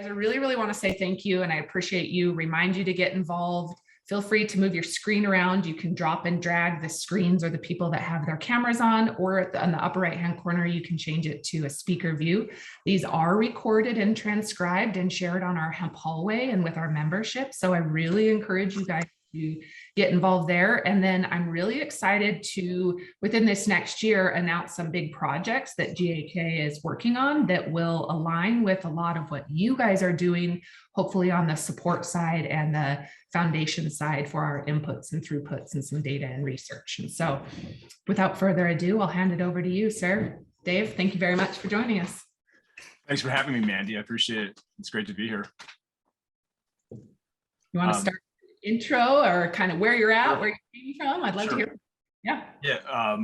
I really, really want to say thank you. And I appreciate you, remind you to get involved. Feel free to move your screen around. You can drop and drag the screens or the people that have their cameras on, or on the upper right-hand corner, you can change it to a speaker view. These are recorded and transcribed and shared on our Hemp hallway and with our membership. So I really encourage you guys to get involved there. And then I'm really excited to, within this next year, announce some big projects that GHA is working on that will align with a lot of what you guys are doing, hopefully on the support side and the foundation side for our inputs and throughputs and some data and research. And so without further ado, I'll hand it over to you, sir. Dave, thank you very much for joining us. Thanks for having me, Mandy. I appreciate it. It's great to be here. You want to start intro or kind of where you're at, where you're coming from? I'd love to hear. Yeah.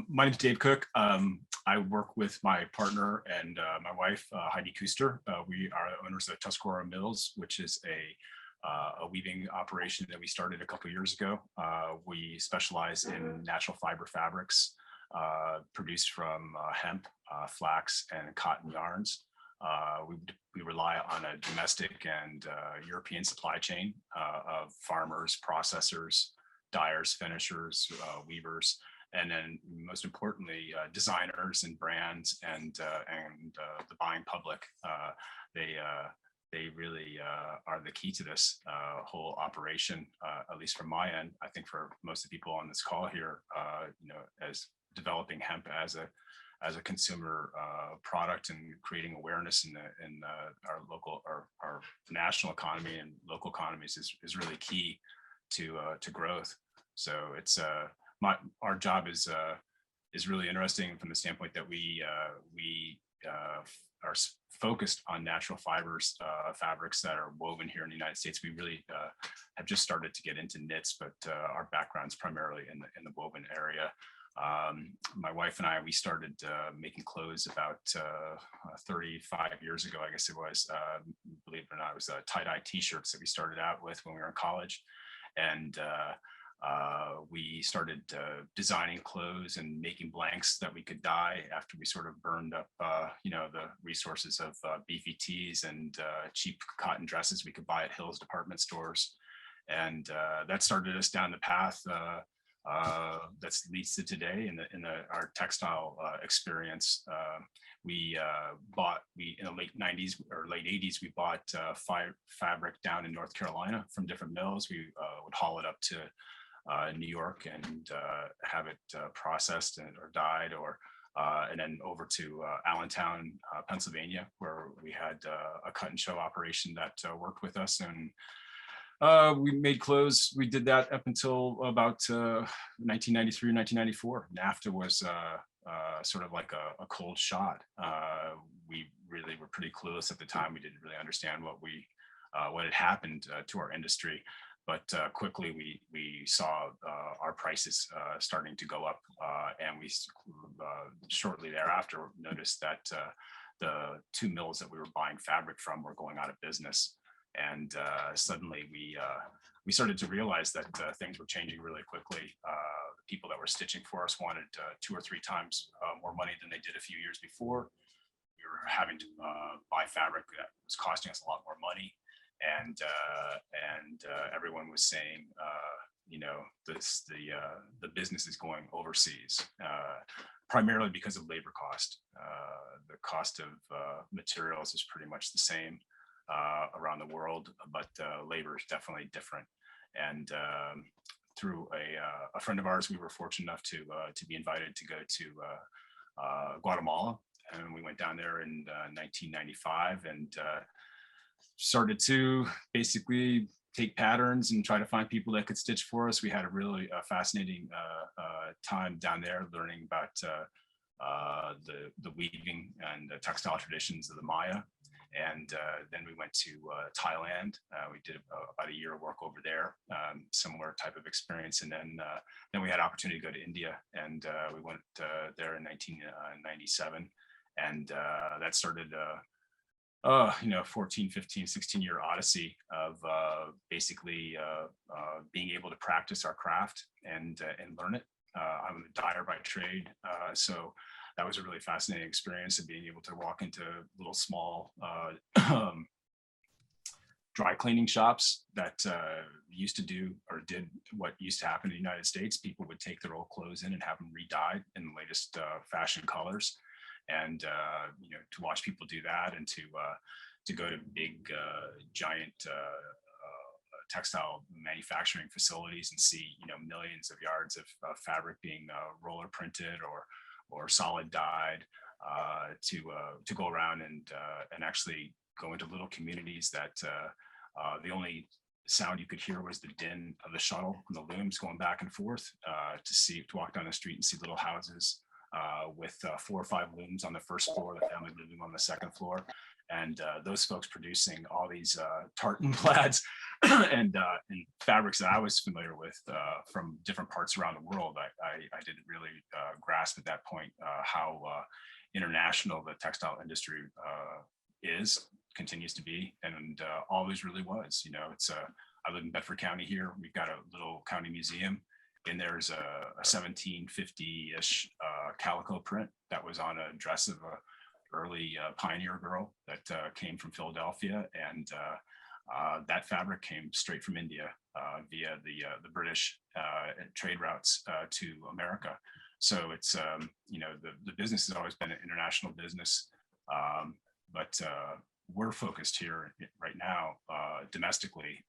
My name's Dave Cook. I work with my partner and my wife, Heidi Custer. We are owners of Tuscarora Mills, which is a weaving operation that we started a couple of years ago. We specialize in natural fiber fabrics produced from hemp, flax, and cotton yarns. We rely on a domestic and European supply chain of farmers, processors, dyers, finishers, weavers, and then most importantly, designers and brands and the buying public. They really are the key to this whole operation, at least from my end. I think for most of the people on this call here, as developing hemp as a consumer product and creating awareness in our local or our national economy and local economies is really key to growth. So it's our job is really interesting from the standpoint that we are focused on natural fibers, fabrics that are woven here in the United States. We really have just started to get into knits, but our background's primarily in the woven area. My wife and I, we started making clothes about 35 years ago, I guess it was. Believe it or not, it was tie-dye t-shirts that we started out with when we were in college. And we started designing clothes and making blanks that we could dye after we sort of burned up, the resources of beefy tees and cheap cotton dresses we could buy at Hills department stores. And that started us down the path that leads to today in our textile experience. We in the late 90s or late 80s, we bought fabric down in North Carolina from different mills. We would haul it up to New York and have it processed or dyed, and then over to Allentown, Pennsylvania, where we had a cut and sew operation that worked with us. And we made clothes. We did that up until about 1993, 1994. NAFTA was sort of like a cold shot. We really were pretty clueless at the time. We didn't really understand what had happened to our industry. But quickly we saw our prices starting to go up, and we shortly thereafter noticed that the two mills that we were buying fabric from were going out of business. And suddenly we started to realize that things were changing really quickly. The people that were stitching for us wanted 2 or 3 times more money than they did a few years before. We were having to buy fabric that was costing us a lot more money, and everyone was saying, the business is going overseas, primarily because of labor cost. The cost of materials is pretty much the same around the world, but labor is definitely different. And through a friend of ours, we were fortunate enough to be invited to go to Guatemala, and we went down there in 1995 and started to basically take patterns and try to find people that could stitch for us. We had a really fascinating time down there learning about the weaving and the textile traditions of the Maya. And then we went to Thailand. We did about a year of work over there, similar type of experience. And then we had opportunity to go to India, and we went there in 1997. And that started 14, 15, 16-year odyssey of basically being able to practice our craft and learn it. I'm a dyer by trade, so that was a really fascinating experience of being able to walk into little small dry cleaning shops that used to do or did what used to happen in the United States. People would take their old clothes in and have them re-dyed in the latest fashion colors. And to watch people do that, and to go to big giant textile manufacturing facilities and see millions of yards of fabric being roller printed or solid dyed, to go around and actually go into little communities that the only sound you could hear was the din of the shuttle and the looms going back and forth, to walk down the street and see little houses with 4 or 5 looms on the first floor, the family living on the second floor, and those folks producing all these tartan plaids and fabrics that I was familiar with from different parts around the world. I didn't really grasp at that point how international the textile industry continues to be, and always really was. I live in Bedford County here. We've got a little county museum, and there's a 1750-ish calico print that was on a dress of a early pioneer girl that came from Philadelphia, and that fabric came straight from India via the British trade routes to America. So it's the business has always been an international business, but we're focused here right now domestically,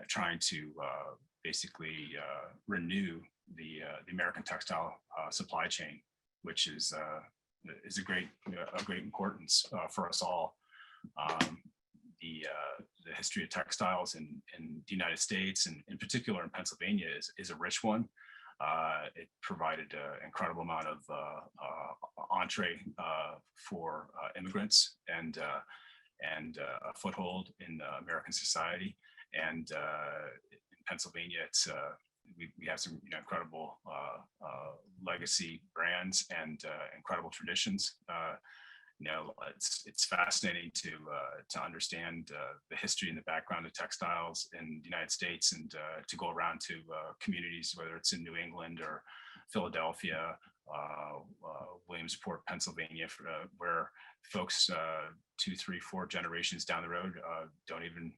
trying to basically renew the American textile supply chain, which is a great importance for us all. The history of textiles in the United States, and in particular in Pennsylvania, is a rich one. It provided an incredible amount of entree for immigrants and a foothold in American society. And in Pennsylvania, we have some incredible legacy brands and incredible traditions. It's fascinating to understand the history and the background of textiles in the United States, and to go around to communities, whether it's in New England or Philadelphia, Williamsport, Pennsylvania, where folks 2, 3, 4 generations down the road don't even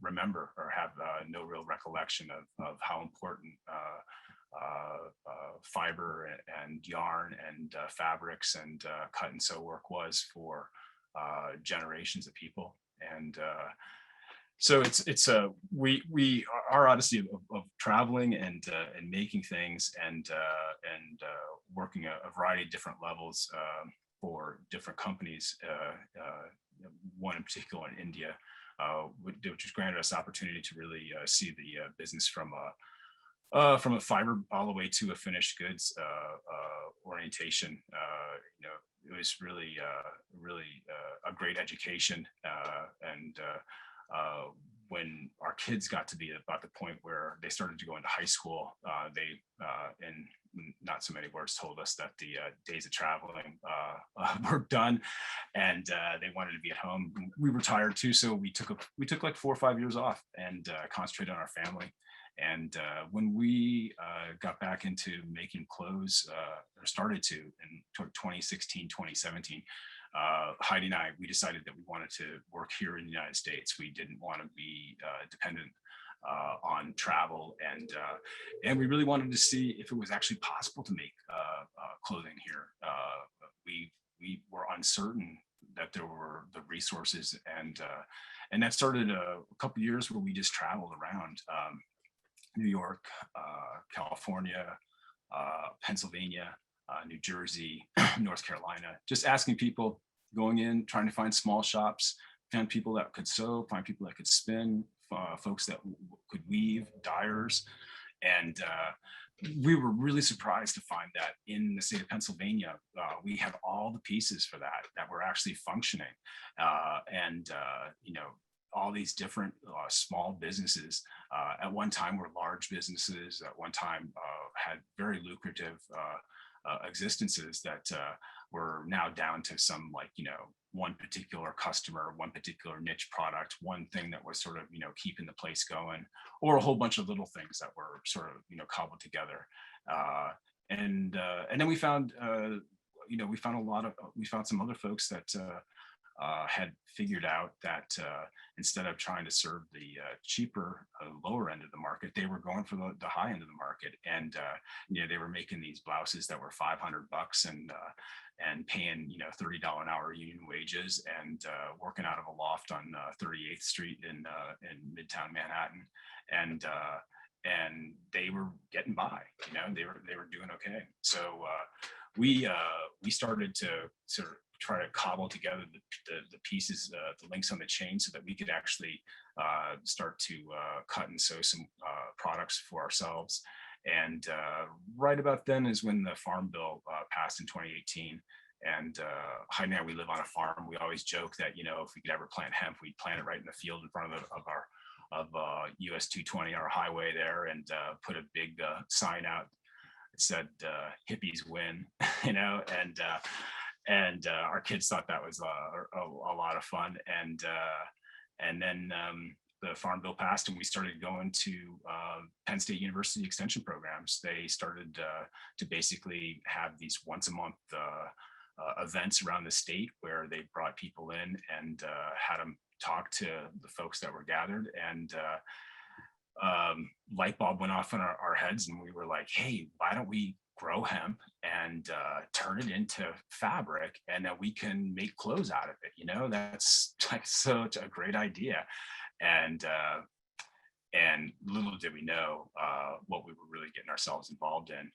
remember or have no real recollection of how important fiber and yarn and fabrics and cut and sew work was for generations of people. And so it's our odyssey of traveling and making things and working a variety of different levels for different companies. One in particular in India, which has granted us opportunity to really see the business from a fiber all the way to a finished goods orientation. It was really a great education. And when our kids got to be about the point where they started to go into high school, they, in not so many words, told us that the days of traveling were done, and they wanted to be at home. We were tired too, so we took like 4 or 5 years off and concentrated on our family. And when we got back into making clothes, or started to in 2016, 2017, Heidi and I, we decided that we wanted to work here in the United States. We didn't want to be dependent on travel, and we really wanted to see if it was actually possible to make clothing here. We were uncertain that there were the resources, and that started a couple of years where we just traveled around. New York, California, Pennsylvania, New Jersey, North Carolina, just asking people, going in, trying to find small shops, found people that could sew, find people that could spin, folks that could weave, dyers. And we were really surprised to find that in the state of Pennsylvania, we have all the pieces for that were actually functioning. All these different small businesses at one time were large businesses, at one time had very lucrative existences that were now down to some, one particular customer, one particular niche product, one thing that was sort of, keeping the place going, or a whole bunch of little things that were sort of, cobbled together. And then we found, we found some other folks that had figured out that instead of trying to serve the cheaper, lower end of the market, they were going for the high end of the market. And they were making these blouses that were $500 and paying $30 an hour union wages, and working out of a loft on 38th Street in Midtown Manhattan, and they were getting by. They were doing okay. So we started to sort of try to cobble together the pieces, the links on the chain, so that we could actually start to cut and sew some products for ourselves. And right about then is when the Farm Bill passed in 2018. And Heidi and I, we live on a farm. We always joke that, if we could ever plant hemp, we'd plant it right in the field in front of US 220, our highway there, and put a big sign out that said hippies win, and our kids thought that was a lot of fun. And then the Farm Bill passed, and we started going to Penn State University extension programs. They started to basically have these once a month events around the state, where they brought people in and had them talk to the folks that were gathered. And light bulb went off in our heads, and we were like, hey, why don't we grow hemp and turn it into fabric, and then we can make clothes out of it. That's like such a great idea. And little did we know what we were really getting ourselves involved in,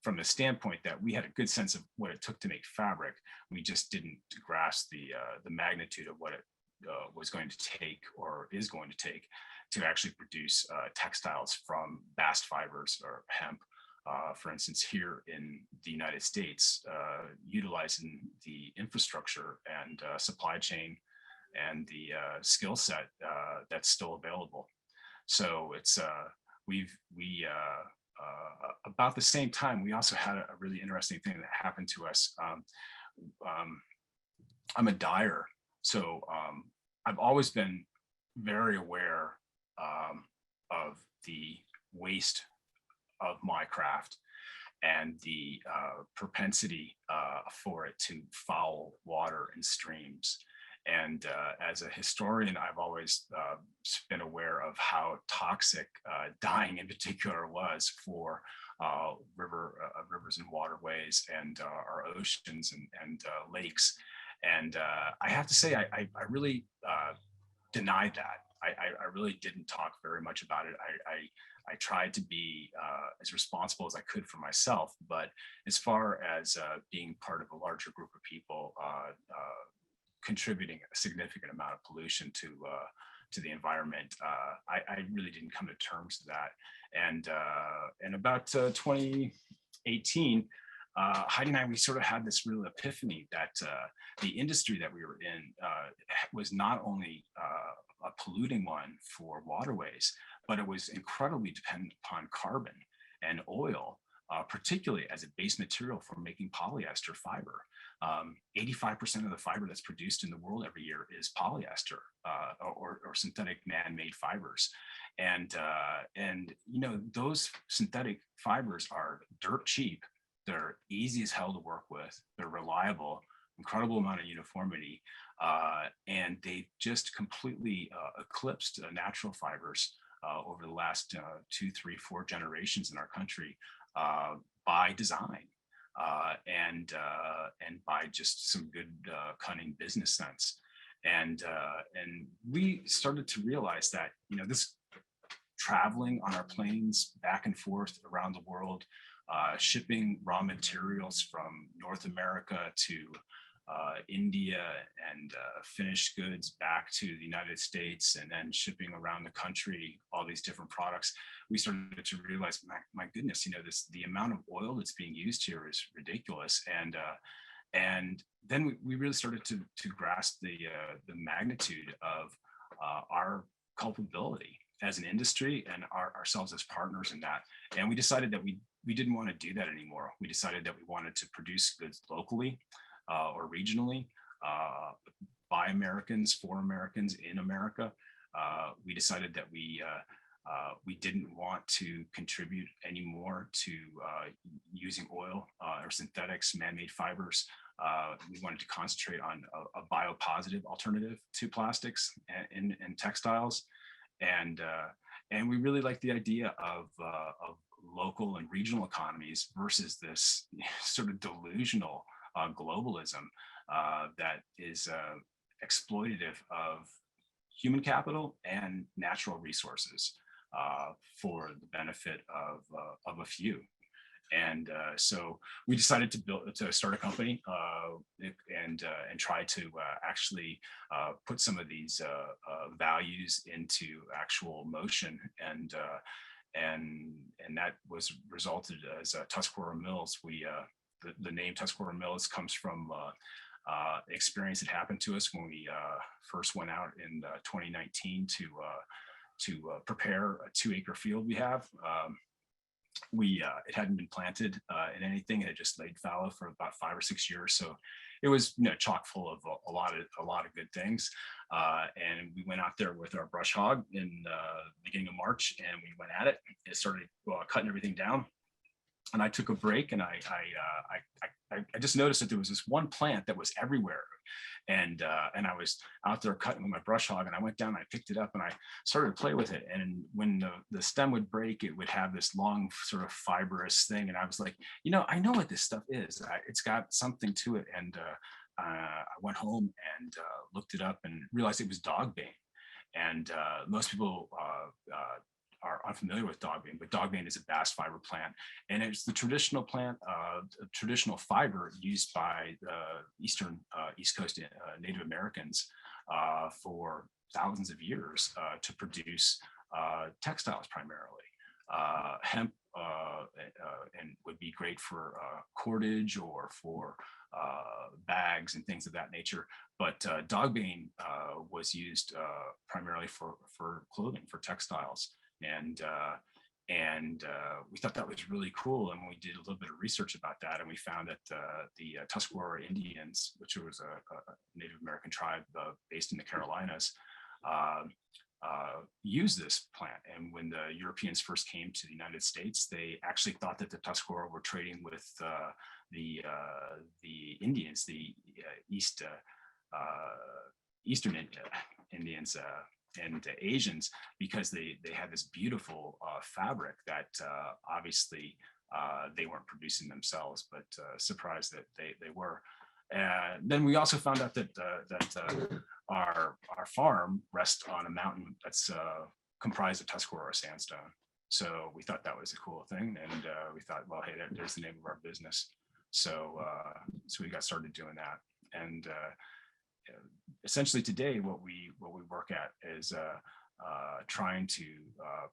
from the standpoint that we had a good sense of what it took to make fabric. We just didn't grasp the magnitude of what it was going to take, or is going to take, to actually produce textiles from bast fibers or hemp. For instance, here in the United States, utilizing the infrastructure and supply chain and the skill set that's still available. So it's about the same time, we also had a really interesting thing that happened to us. I'm a dyer, so I've always been very aware of the waste of my craft, and the propensity for it to foul water and streams. And as a historian, I've always been aware of how toxic dyeing in particular was for rivers and waterways, and our oceans and lakes. And I have to say, I really denied that. I really didn't talk very much about it. I tried to be as responsible as I could for myself, but as far as being part of a larger group of people, contributing a significant amount of pollution to the environment, I really didn't come to terms with that. And about 2018, Heidi and I, we sort of had this real epiphany that the industry that we were in was not only a polluting one for waterways, but it was incredibly dependent upon carbon and oil, particularly as a base material for making polyester fiber. 85% of the fiber that's produced in the world every year is polyester or synthetic man-made fibers. And those synthetic fibers are dirt cheap. They're easy as hell to work with. They're reliable, incredible amount of uniformity. And they just completely eclipsed natural fibers over the last 2, 3, 4 generations in our country by design. And by just some good cunning business sense. And we started to realize that, this traveling on our planes back and forth around the world, shipping raw materials from North America to India, and finished goods back to the United States, and then shipping around the country, all these different products, we started to realize, my goodness, the amount of oil that's being used here is ridiculous. And then we really started to grasp the magnitude of our culpability as an industry, and ourselves as partners in that. And we decided that we didn't want to do that anymore. We decided that we wanted to produce goods locally or regionally, by Americans, for Americans, in America. We decided that we didn't want to contribute anymore to using oil or synthetics, man-made fibers We wanted to concentrate on a biopositive alternative to plastics in textiles, and we really like the idea of local and regional economies versus this sort of delusional globalism that is exploitative of human capital and natural resources for the benefit of a few. And so we decided to start a company and try to actually put some of these values into actual motion, and that was resulted as Tuscarora Mills. The name Tuscarora Mills comes from experience that happened to us when we first went out in 2019 to prepare a 2-acre field we have. It hadn't been planted in anything. It had just laid fallow for about 5 or 6 years. So it was, chock full of a lot of good things. And we went out there with our brush hog in the beginning of March, and we went at it. It started cutting everything down. And I took a break, and I just noticed that there was this one plant that was everywhere. And I was out there cutting with my brush hog, and I went down and I picked it up and I started to play with it. And when the stem would break, it would have this long sort of fibrous thing. And I was like, I know what this stuff is. It's got something to it. And I went home and looked it up and realized it was dog bane. And most people are unfamiliar with dogbane, but dogbane is a bast fiber plant, and it's the traditional plant, traditional fiber used by East Coast Native Americans for thousands of years to produce textiles primarily. Hemp and would be great for cordage or for bags and things of that nature, but dogbane was used primarily for clothing, for textiles. And we thought that was really cool. And we did a little bit of research about that, and we found that the Tuscarora Indians, which was a Native American tribe based in the Carolinas, use this plant. And when the Europeans first came to the United States, they actually thought that the Tuscarora were trading with the Indians, the Eastern Indians and Asians, because they had this beautiful fabric that obviously they weren't producing themselves, but surprised that they were. And then we also found out that our farm rests on a mountain that's comprised of Tuscarora sandstone. So we thought that was a cool thing, and we thought, well, hey, there's the name of our business. So we got started doing that, and essentially today, what we work at is trying to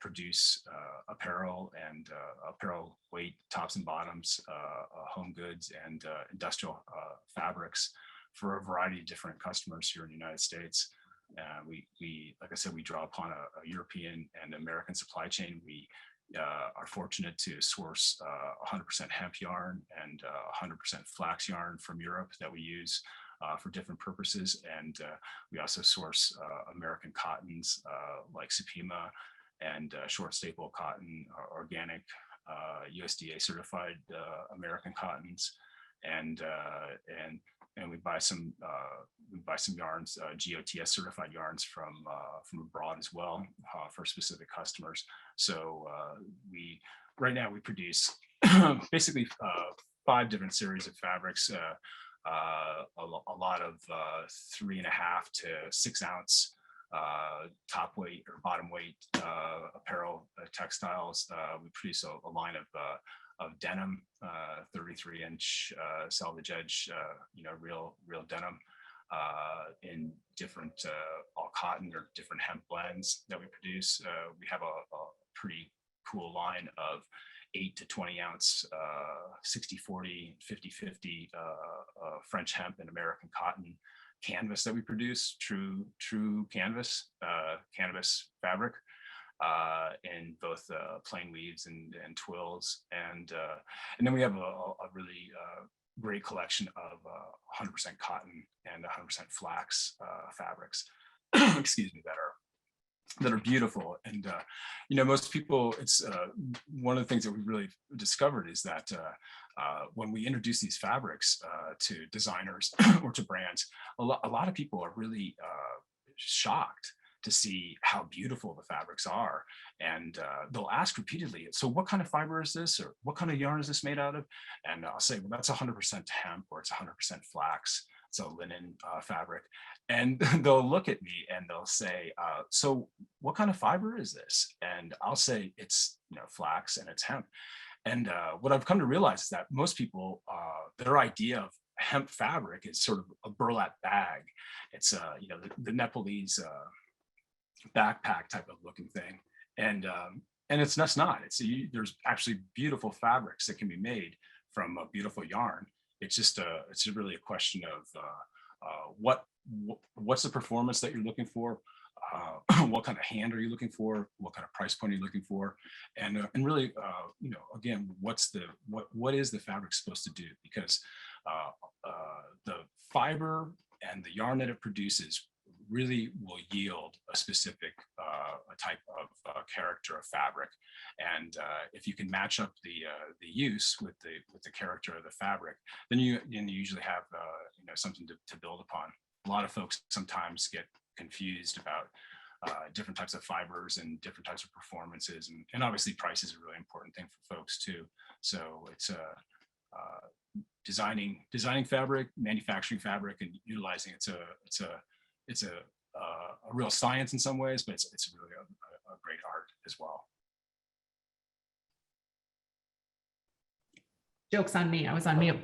produce apparel and apparel weight tops and bottoms, home goods, and industrial fabrics for a variety of different customers here in the United States. We like I said, we draw upon a European and American supply chain. We are fortunate to source 100% hemp yarn and 100% flax yarn from Europe that we use for different purposes. And we also source American cottons like Supima and short staple cotton, organic USDA certified American cottons, and we buy some yarns, GOTS certified yarns from abroad as well for specific customers. So right now we produce basically 5 different series of fabrics. A lot of 3.5 to 6 ounce top weight or bottom weight apparel textiles. We produce a line of denim, 33-inch selvage edge, real denim in different all cotton or different hemp blends that we produce. We have a pretty cool line of 8 to 20 ounce 60-40, 50-50 French hemp and American cotton canvas that we produce, true canvas, cannabis fabric in both plain weaves and twills, and then we have a really great collection of 100% cotton and 100% flax fabrics excuse me, that are that are beautiful. And, most people, it's one of the things that we really discovered is that when we introduce these fabrics to designers or to brands, a lot of people are really shocked to see how beautiful the fabrics are. And they'll ask repeatedly, so what kind of fiber is this? Or what kind of yarn is this made out of? And I'll say, well, that's 100% hemp, or it's 100% flax. It's a linen fabric. And they'll look at me and they'll say, so what kind of fiber is this? And I'll say, it's flax and it's hemp. And what I've come to realize is that most people, their idea of hemp fabric is sort of a burlap bag. It's the Nepalese backpack type of looking thing, and it's that's not. There's actually beautiful fabrics that can be made from a beautiful yarn. It's just really a question of what's the performance that you're looking for, what kind of hand are you looking for, what kind of price point are you looking for, and really again, what is the fabric supposed to do? Because the fiber and the yarn that it produces really will yield a specific type of character of fabric. And if you can match up the use with the character of the fabric, then you usually have something to build upon. A lot of folks sometimes get confused about different types of fibers and different types of performances, and obviously price is a really important thing for folks too. So it's designing fabric, manufacturing fabric, and utilizing it's a real science in some ways, but it's really a great art as well. Joke's on me. I was on mute.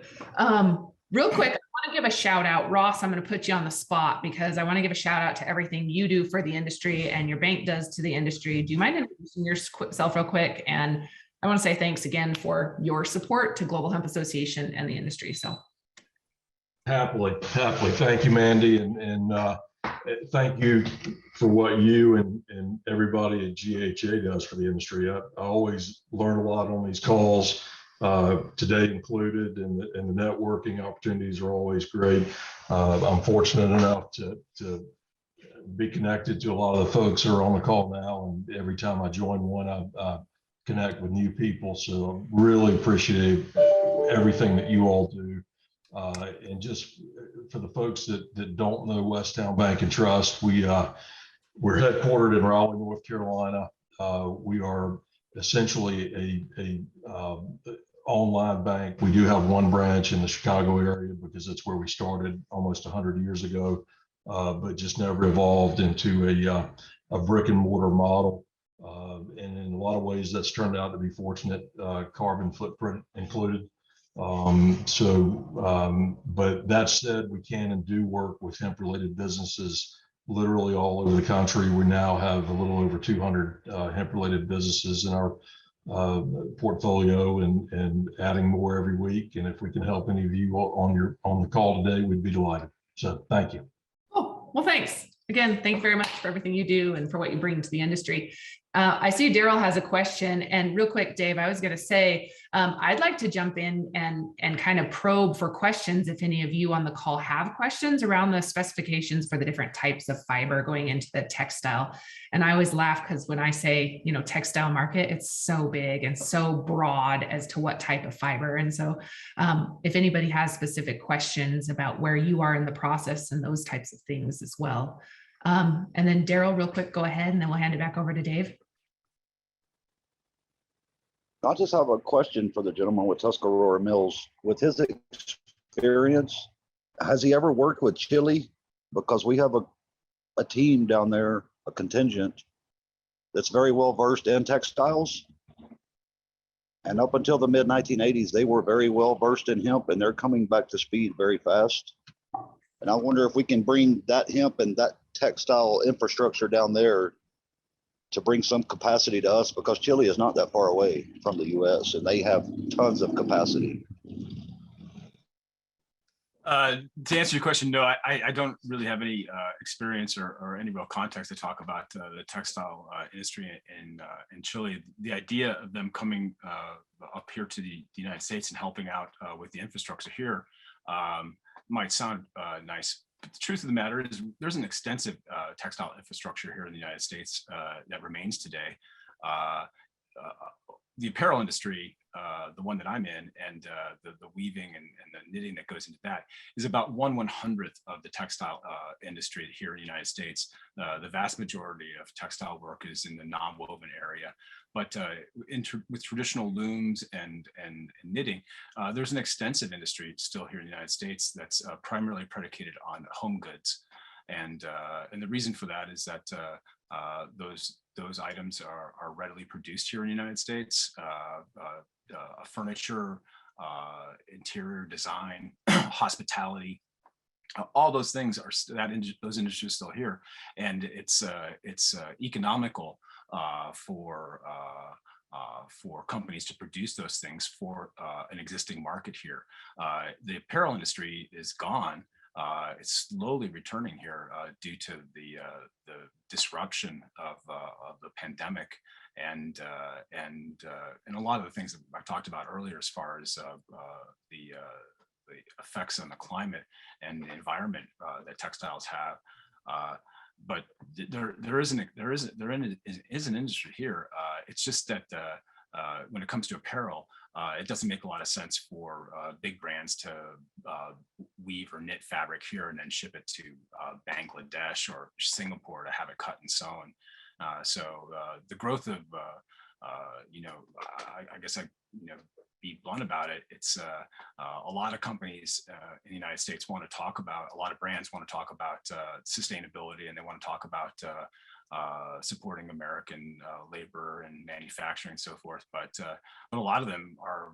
Real quick, I want to give a shout out. Ross, I'm going to put you on the spot because I want to give a shout out to everything you do for the industry and your bank does to the industry. Do you mind introducing yourself real quick? And I want to say thanks again for your support to Global Hemp Association and the industry. So happily. Thank you, Mandi. And thank you for what you and everybody at GHA does for the industry. I always learn a lot on these calls, today included, and the networking opportunities are always great. I'm fortunate enough to be connected to a lot of the folks who are on the call now, and every time I join one, I connect with new people. So I really appreciate everything that you all do. And just for the folks that don't know Westtown Bank and Trust, we're headquartered in Raleigh, North Carolina. We are essentially a online bank. We do have one branch in the Chicago area because that's where we started almost 100 years ago, but just never evolved into a brick and mortar model. And in a lot of ways, that's turned out to be fortunate, carbon footprint included. But that said, we can and do work with hemp related businesses literally all over the country. We now have a little over 200 hemp related businesses in our portfolio, and adding more every week. And if we can help any of you on the call today, we'd be delighted. So thank you. Oh, well, thanks. Again, thank you very much for everything you do and for what you bring to the industry. I see Daryl has a question, and real quick, Dave, I was going to say, I'd like to jump in and kind of probe for questions if any of you on the call have questions around the specifications for the different types of fiber going into the textile. And I always laugh because when I say, textile market, it's so big and so broad as to what type of fiber. And so if anybody has specific questions about where you are in the process and those types of things as well. And then Daryl, real quick, go ahead, and then we'll hand it back over to Dave. I just have a question for the gentleman with Tuscarora Mills. With his experience, has he ever worked with Chile? Because we have a team down there, a contingent, that's very well versed in textiles. And up until the mid 1980s, they were very well versed in hemp, and they're coming back to speed very fast. And I wonder if we can bring that hemp and that textile infrastructure down there to bring some capacity to us, because Chile is not that far away from the US and they have tons of capacity. To answer your question, no, I don't really have any experience or any real context to talk about the textile industry in Chile. The idea of them coming up here to the United States and helping out with the infrastructure here might sound nice, the truth of the matter is there's an extensive textile infrastructure here in the United States that remains today. The apparel industry, the one that I'm in, and the weaving and the knitting that goes into that is about 1/100th of the textile industry here in the United States. The vast majority of textile work is in the non-woven area, but with traditional looms and knitting, there's an extensive industry still here in the United States that's primarily predicated on home goods. And the reason for that is that those items are readily produced here in the United States. Furniture, interior design, hospitality, all those things are those industries still here, and it's economical for companies to produce those things for an existing market here. The apparel industry is gone. It's slowly returning here due to the disruption of the pandemic and a lot of the things that I talked about earlier, as far as the effects on the climate and the environment that textiles have. But there is an industry here. It's just that when it comes to apparel, it doesn't make a lot of sense for big brands to weave or knit fabric here and then ship it to Bangladesh or Singapore to have it cut and sewn. So the growth of, I guess be blunt about it. It's a lot of companies in the United States want to talk about, a lot of brands want to talk about sustainability, and they want to talk about supporting American labor and manufacturing and so forth. But a lot of them are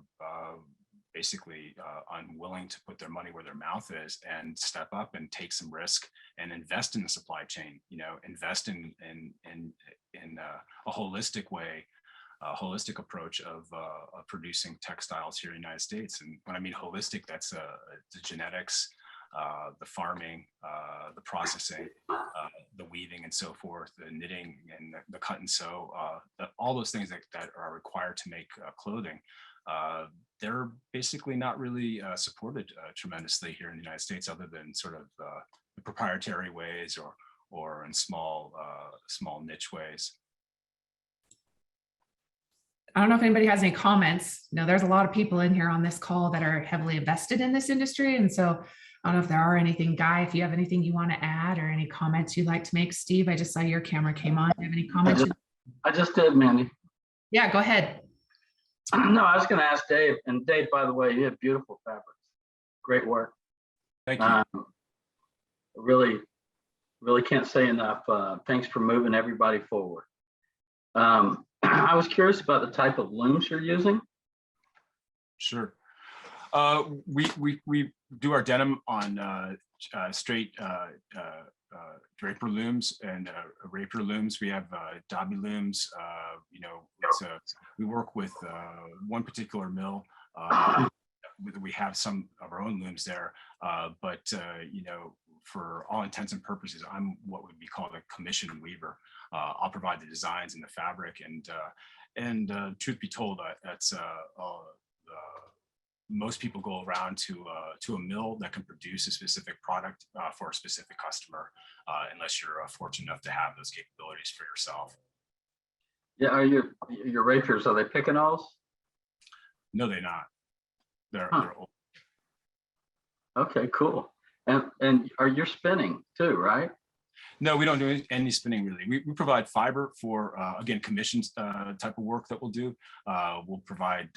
basically unwilling to put their money where their mouth is and step up and take some risk and invest in the supply chain. Invest in a holistic way, a holistic approach of producing textiles here in the United States. And when I mean holistic, that's the genetics, the farming, the processing, the weaving and so forth, the knitting and the cut and sew, all those things that are required to make clothing. They're basically not really supported tremendously here in the United States, other than sort of the proprietary ways or in small niche ways. I don't know if anybody has any comments. There's a lot of people in here on this call that are heavily invested in this industry. And so I don't know if there are anything. Guy, if you have anything you want to add or any comments you'd like to make. Steve, I just saw your camera came on. Do you have any comments? I just did, Mandi. Yeah, go ahead. No, I was going to ask Dave. And Dave, by the way, you have beautiful fabrics. Great work. Thank you. Really can't say enough. Thanks for moving everybody forward. I was curious about the type of looms you're using. Sure. We do our denim on straight draper looms and rapier looms. We have dobby looms. We work with one particular mill. We have some of our own looms there, but for all intents and purposes, I'm what would be called a commission weaver. I'll provide the designs and the fabric, and truth be told, that's most people go around to a mill that can produce a specific product for a specific customer, unless you're fortunate enough to have those capabilities for yourself. Yeah, are your rapiers, are they Picanos? No, they're not. They're old. Okay, cool. And are you spinning too, right? No, we don't do any spinning really. We provide fiber for, again, commissions type of work that we'll do. We'll provide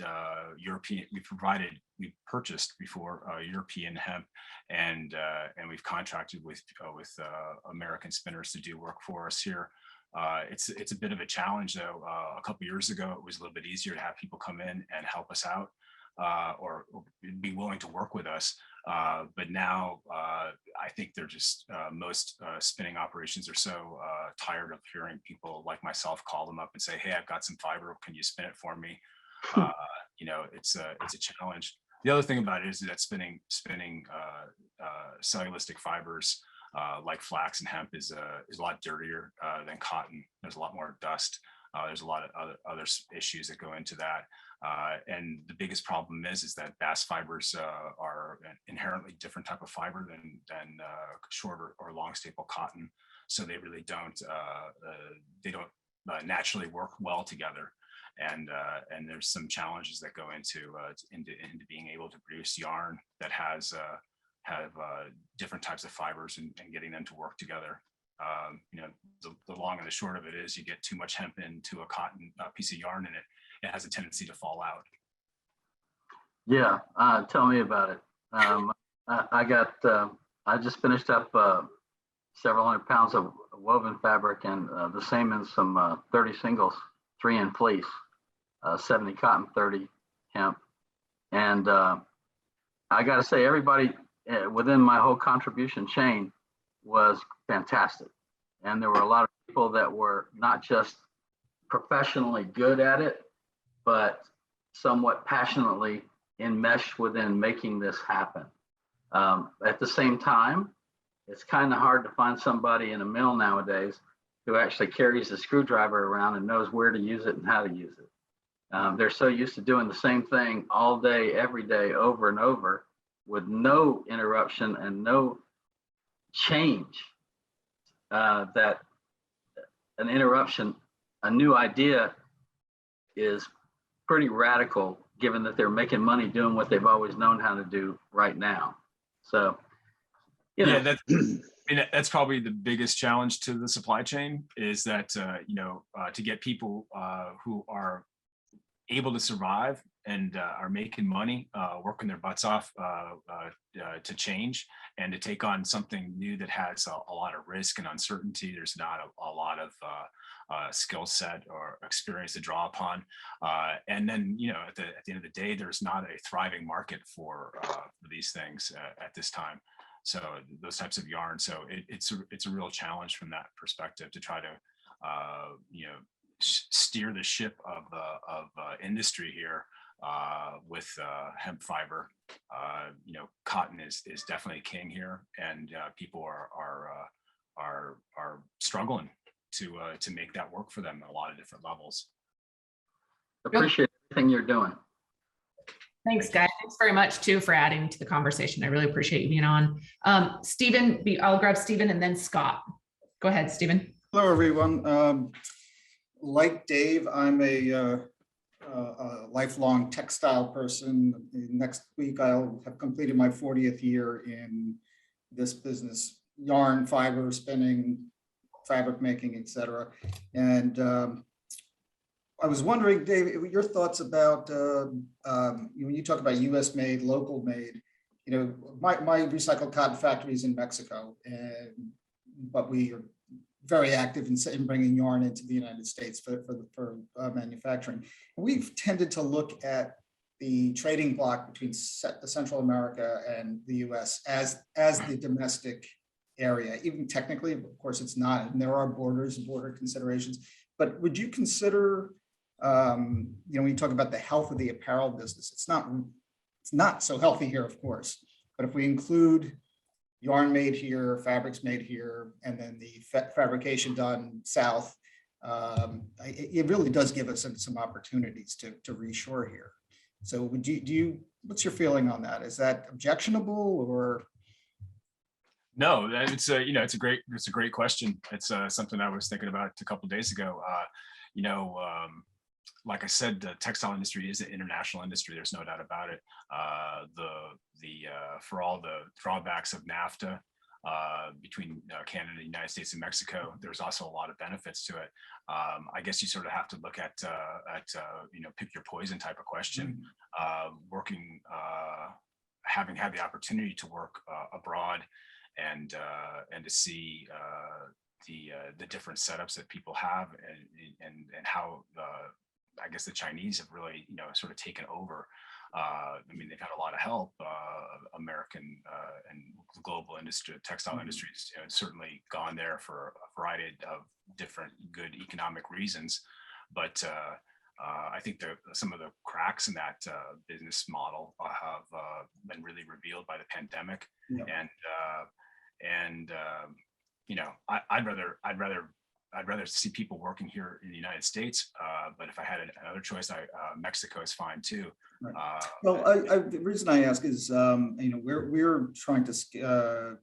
European, we purchased before European hemp, and we've contracted with American spinners to do work for us here. It's a bit of a challenge though. A couple years ago, it was a little bit easier to have people come in and help us out. Or be willing to work with us. But now I think they're just, most spinning operations are so tired of hearing people like myself call them up and say, hey, I've got some fiber, can you spin it for me? It's a challenge. The other thing about it is that spinning cellulistic fibers like flax and hemp is a lot dirtier than cotton. There's a lot more dust. There's a lot of other issues that go into that. And the biggest problem is that bast fibers are an inherently different type of fiber than short or long staple cotton. So they really don't naturally work well together. And there's some challenges that go into being able to produce yarn that have different types of fibers and getting them to work together. The long and the short of it is you get too much hemp into a cotton piece of yarn and it has a tendency to fall out. Yeah, tell me about it. I just finished up several hundred pounds of woven fabric and the same in some 30 singles, 3 in fleece, 70 cotton, 30 hemp. And I got to say, everybody within my whole contribution chain was fantastic. And there were a lot of people that were not just professionally good at it, but somewhat passionately enmeshed within making this happen. At the same time, it's kind of hard to find somebody in a mill nowadays who actually carries a screwdriver around and knows where to use it and how to use it. They're so used to doing the same thing all day, every day, over and over, with no interruption and no change, that an interruption, a new idea is pretty radical, given that they're making money doing what they've always known how to do right now. So, that's probably the biggest challenge to the supply chain is that, to get people who are able to survive and are making money, working their butts off to change and to take on something new that has a lot of risk and uncertainty. There's not a lot of skill set or experience to draw upon. And then, at the end of the day, there's not a thriving market for these things at this time. So those types of yarn. So it's a real challenge from that perspective to try to, steer the ship of industry here with hemp fiber. Cotton is definitely king here, and people are struggling to make that work for them at a lot of different levels. Appreciate everything you're doing. Thanks, guys. Thanks very much too for adding to the conversation. I really appreciate you being on. Stephen, I'll grab Stephen and then Scott. Go ahead, Stephen. Hello, everyone. Like Dave, I'm a lifelong textile person. Next week, I'll have completed my 40th year in this business: yarn, fiber, spinning, fabric making, etc. And I was wondering, Dave, your thoughts about when you talk about U.S. made, local made. My recycled cotton factory is in Mexico, but we are very active in bringing yarn into the United States for manufacturing. And we've tended to look at the trading bloc between Central America and the U.S. as the domestic area. Even technically, of course, it's not, and there are border considerations. But would you consider, when you talk about the health of the apparel business, it's not so healthy here, of course. But if we include yarn made here, fabrics made here, and then the fabrication done south, it really does give us some opportunities to reshore here. So what's your feeling on that? Is that objectionable or? No, it's a great question. It's something I was thinking about a couple of days ago. Like I said, the textile industry is an international industry. There's no doubt about it. For all the drawbacks of NAFTA between Canada, the United States, and Mexico, there's also a lot of benefits to it. I guess you sort of have to look at pick your poison type of question. Having had the opportunity to work abroad and to see the different setups that people have and how I guess the Chinese have really, sort of taken over. They've had a lot of help. American and global industry, textile industries, certainly gone there for a variety of different good economic reasons. But I think some of the cracks in that business model have been really revealed by the pandemic. Yeah. I'd rather I'd rather see people working here in the United States, but if I had another choice, Mexico is fine too. Right. Well, the reason I ask is, we're trying to.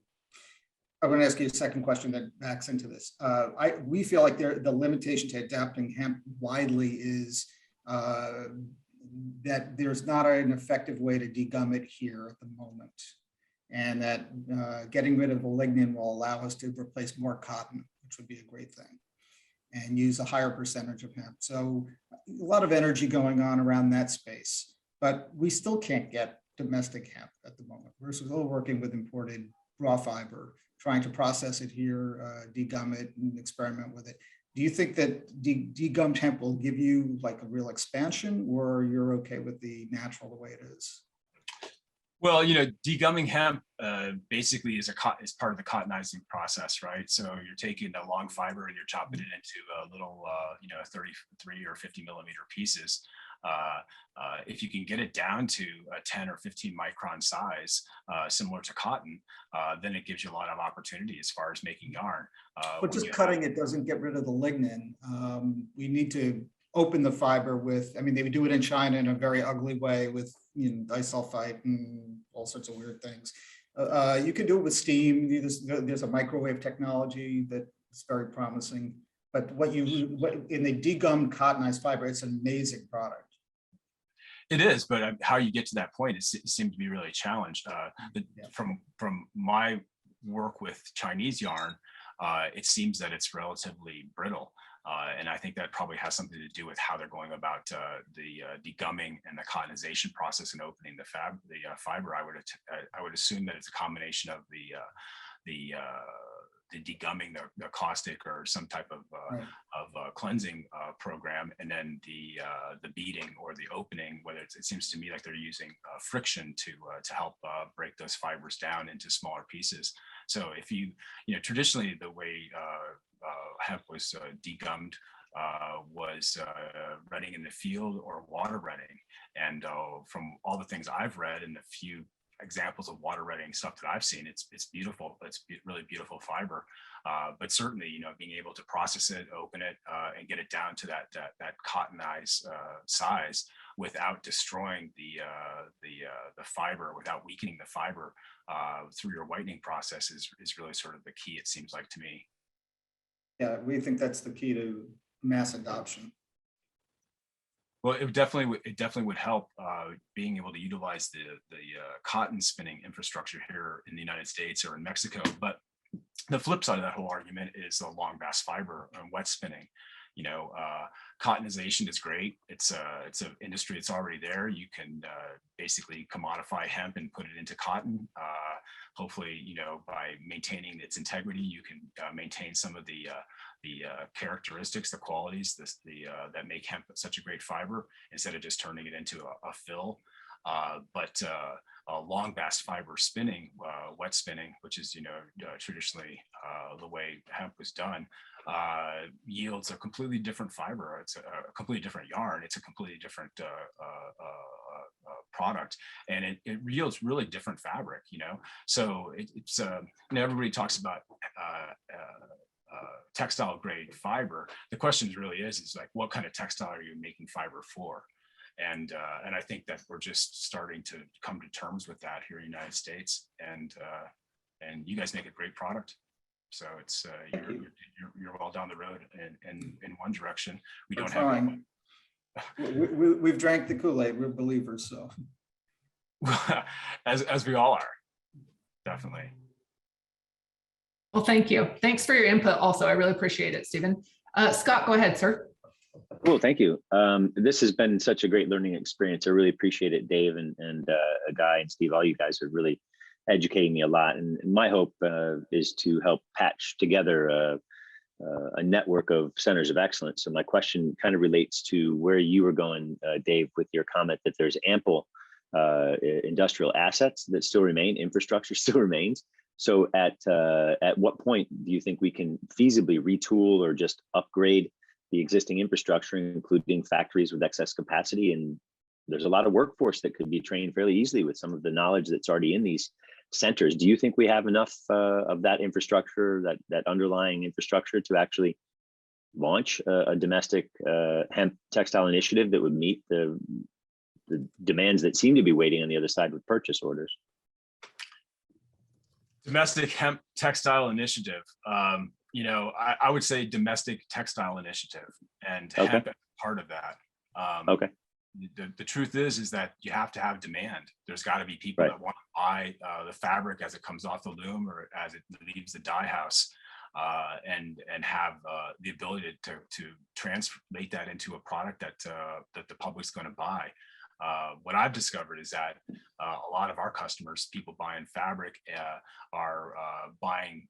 I want to ask you a second question that backs into this. We feel like the limitation to adapting hemp widely is that there's not an effective way to degum it here at the moment, and that getting rid of the lignin will allow us to replace more cotton, which would be a great thing, and use a higher percentage of hemp. So a lot of energy going on around that space, but we still can't get domestic hemp at the moment. We're still working with imported raw fiber, trying to process it here, degum it and experiment with it. Do you think that degummed hemp will give you like a real expansion, or you're okay with the natural the way it is? Well, degumming hemp basically is part of the cottonizing process, right? So you're taking a long fiber and you're chopping it into little, 33 or 50 millimeter pieces. If you can get it down to a 10 or 15 micron size, similar to cotton, then it gives you a lot of opportunity as far as making yarn. But just cutting it doesn't get rid of the lignin. We need to open the fiber with, they would do it in China in a very ugly way with disulfite and all sorts of weird things. You can do it with steam. There's a microwave technology that's very promising. But in the degummed cottonized fiber, it's an amazing product. It is, but how you get to that point, it seemed to be really challenged. From my work with Chinese yarn, it seems that it's relatively brittle. And I think that probably has something to do with how they're going about the degumming and the cottonization process and opening the fiber. I would assume that it's a combination of the degumming, the caustic or some type of cleansing program, and then the beading or the opening. Whether it seems to me like they're using friction to help break those fibers down into smaller pieces. So if traditionally the way hemp was degummed was retting in the field or water retting, and from all the things I've read and the few examples of water retting stuff that I've seen, it's beautiful. It's really beautiful fiber, but certainly being able to process it, open it, and get it down to that cottonized size without destroying the fiber, without weakening the fiber through your whitening process is really sort of the key, it seems like to me. Yeah, we think that's the key to mass adoption. Well, it definitely would help being able to utilize the cotton spinning infrastructure here in the United States or in Mexico. But the flip side of that whole argument is the long bass fiber and wet spinning. Cottonization is great. It's an industry that's already there. You can basically commodify hemp and put it into cotton. Hopefully, by maintaining its integrity, you can maintain some of the characteristics, the qualities that make hemp such a great fiber instead of just turning it into a fill. But long bass fiber spinning, wet spinning, which is traditionally the way hemp was done, yields a completely different fiber. It's a completely different yarn. It's a completely different product, and it yields really different fabric. So it's everybody talks about textile grade fiber. The question really is like, what kind of textile are you making fiber for? And I think that we're just starting to come to terms with that here in the United States. And you guys make a great product. So it's you're well down the road in one direction. We don't have. We've drank the Kool-Aid. We're believers, so. as we all are, definitely. Well, thank you. Thanks for your input also. I really appreciate it, Stephen. Scott, go ahead, sir. Cool, thank you. This has been such a great learning experience. I really appreciate it, Dave and Guy and Steve. All you guys are really educating me a lot. And my hope is to help patch together a network of centers of excellence. So my question kind of relates to where you were going, Dave, with your comment that there's ample industrial assets that still remain, infrastructure still remains. So at what point do you think we can feasibly retool or just upgrade the existing infrastructure, including factories with excess capacity? And there's a lot of workforce that could be trained fairly easily with some of the knowledge that's already in these centers. Do you think we have enough of that infrastructure, that underlying infrastructure, to actually launch a domestic hemp textile initiative that would meet the demands that seem to be waiting on the other side with purchase orders? Domestic hemp textile initiative. I would say domestic textile initiative, and Okay. hemp is part of that. Okay. The truth is that you have to have demand. There's got to be people Right. that want to buy the fabric as it comes off the loom or as it leaves the dye house, and have the ability to translate that into a product that the public's going to buy. What I've discovered is that a lot of our customers, people buying fabric, are buying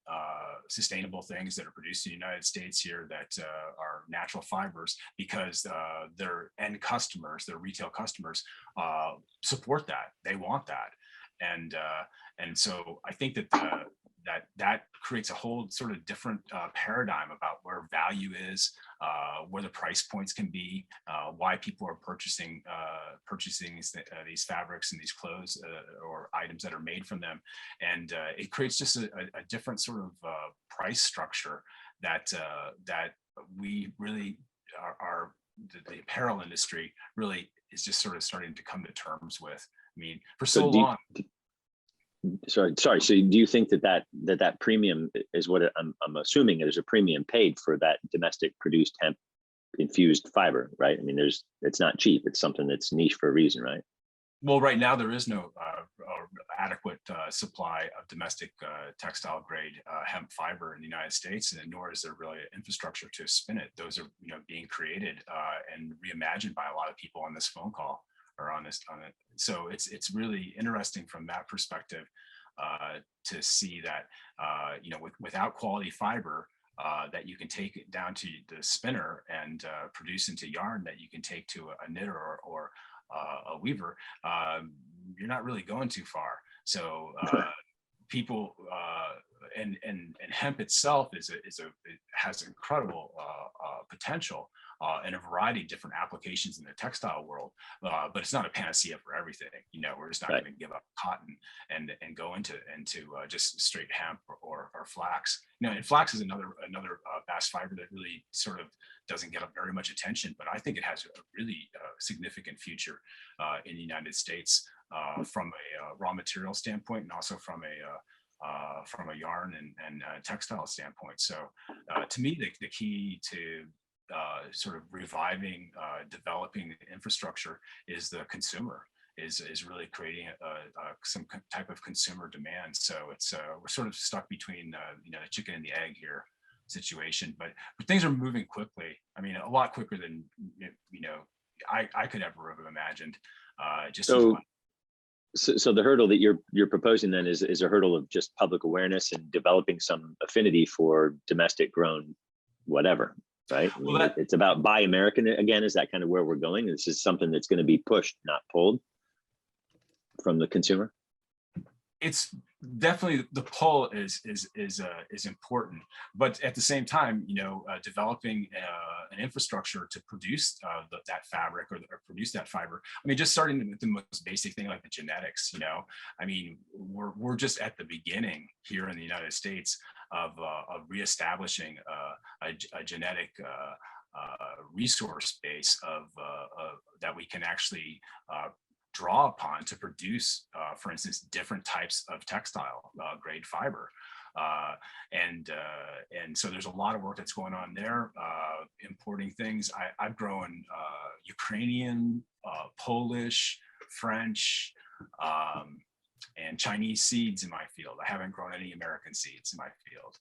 sustainable things that are produced in the United States here that are natural fibers, because their end customers, their retail customers, support that. They want that. And so I think that that creates a whole sort of different paradigm about where value is, where the price points can be, why people are purchasing these fabrics and these clothes or items that are made from them. And it creates just a different sort of price structure that we really are the apparel industry really is just sort of starting to come to terms with. I mean, for so long. Sorry. So do you think that premium is what I'm assuming there's a premium paid for that domestic produced hemp infused fiber, right? I mean, it's not cheap. It's something that's niche for a reason, right? Well, right now there is no adequate supply of domestic textile grade hemp fiber in the United States, and nor is there really infrastructure to spin it. Those are being created and reimagined by a lot of people on this phone call or on it. So it's really interesting from that perspective to see that without quality fiber that you can take it down to the spinner and produce into yarn that you can take to a knitter or a weaver, you're not really going too far. So people and hemp itself it has incredible potential in a variety of different applications in the textile world, but it's not a panacea for everything. We're just not Right. going to give up cotton and go into just straight hemp or flax. And flax is another bast fiber that really sort of doesn't get very much attention, but I think it has a really significant future in the United States from a raw material standpoint, and also from a yarn and textile standpoint. So to me, the key to sort of reviving, developing the infrastructure is the consumer, is really creating some type of consumer demand. So it's we're sort of stuck between the chicken and the egg here situation, but things are moving quickly. I mean, a lot quicker than I could ever have imagined. So the hurdle that you're proposing then is a hurdle of just public awareness and developing some affinity for domestic grown whatever. Right. I mean, it's about buy American again. Is that kind of where we're going? This is something that's going to be pushed, not pulled from the consumer. It's definitely the pull is important, but at the same time, developing an infrastructure to produce that fabric or produce that fiber. I mean, just starting with the most basic thing like the genetics. I mean, we're just at the beginning here in the United States of reestablishing a genetic resource base of that we can actually draw upon to produce, for instance, different types of textile grade fiber. And so there's a lot of work that's going on there, importing things. I've grown Ukrainian, Polish, French, and Chinese seeds in my field. I haven't grown any American seeds in my field.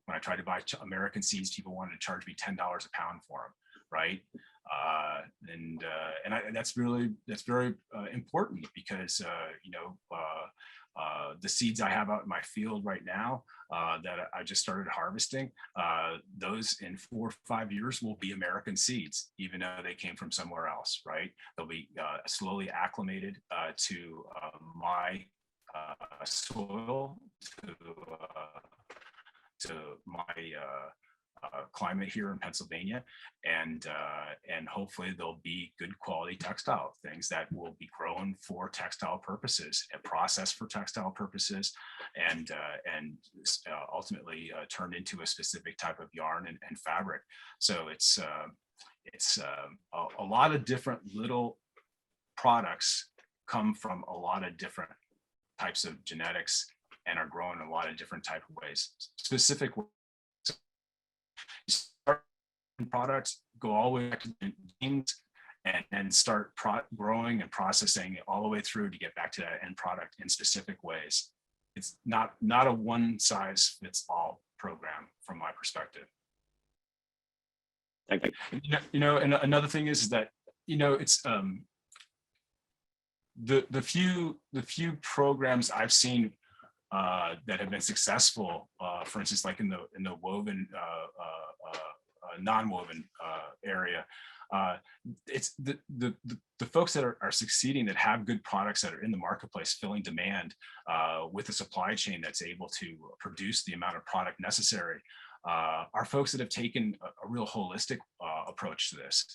When I tried to buy American seeds, people wanted to charge me $10 a pound for them, right? That's very important because the seeds I have out in my field right now that I just started harvesting, those in 4 or 5 years will be American seeds, even though they came from somewhere else, right? They'll be slowly acclimated to my soil, to my climate here in Pennsylvania, and hopefully there'll be good quality textile things that will be grown for textile purposes and processed for textile purposes, and ultimately turned into a specific type of yarn and fabric. So it's a lot of different little products come from a lot of different types of genetics and are grown in a lot of different type of ways. Specific products go all the way back to genes and start growing and processing it all the way through to get back to that end product in specific ways. It's not a one size fits all program from my perspective. Thank you. And another thing is that, it's the few programs I've seen that have been successful, for instance, like in the woven, non-woven area, it's the folks that are succeeding, that have good products that are in the marketplace filling demand with a supply chain that's able to produce the amount of product necessary, are folks that have taken a real holistic approach to this.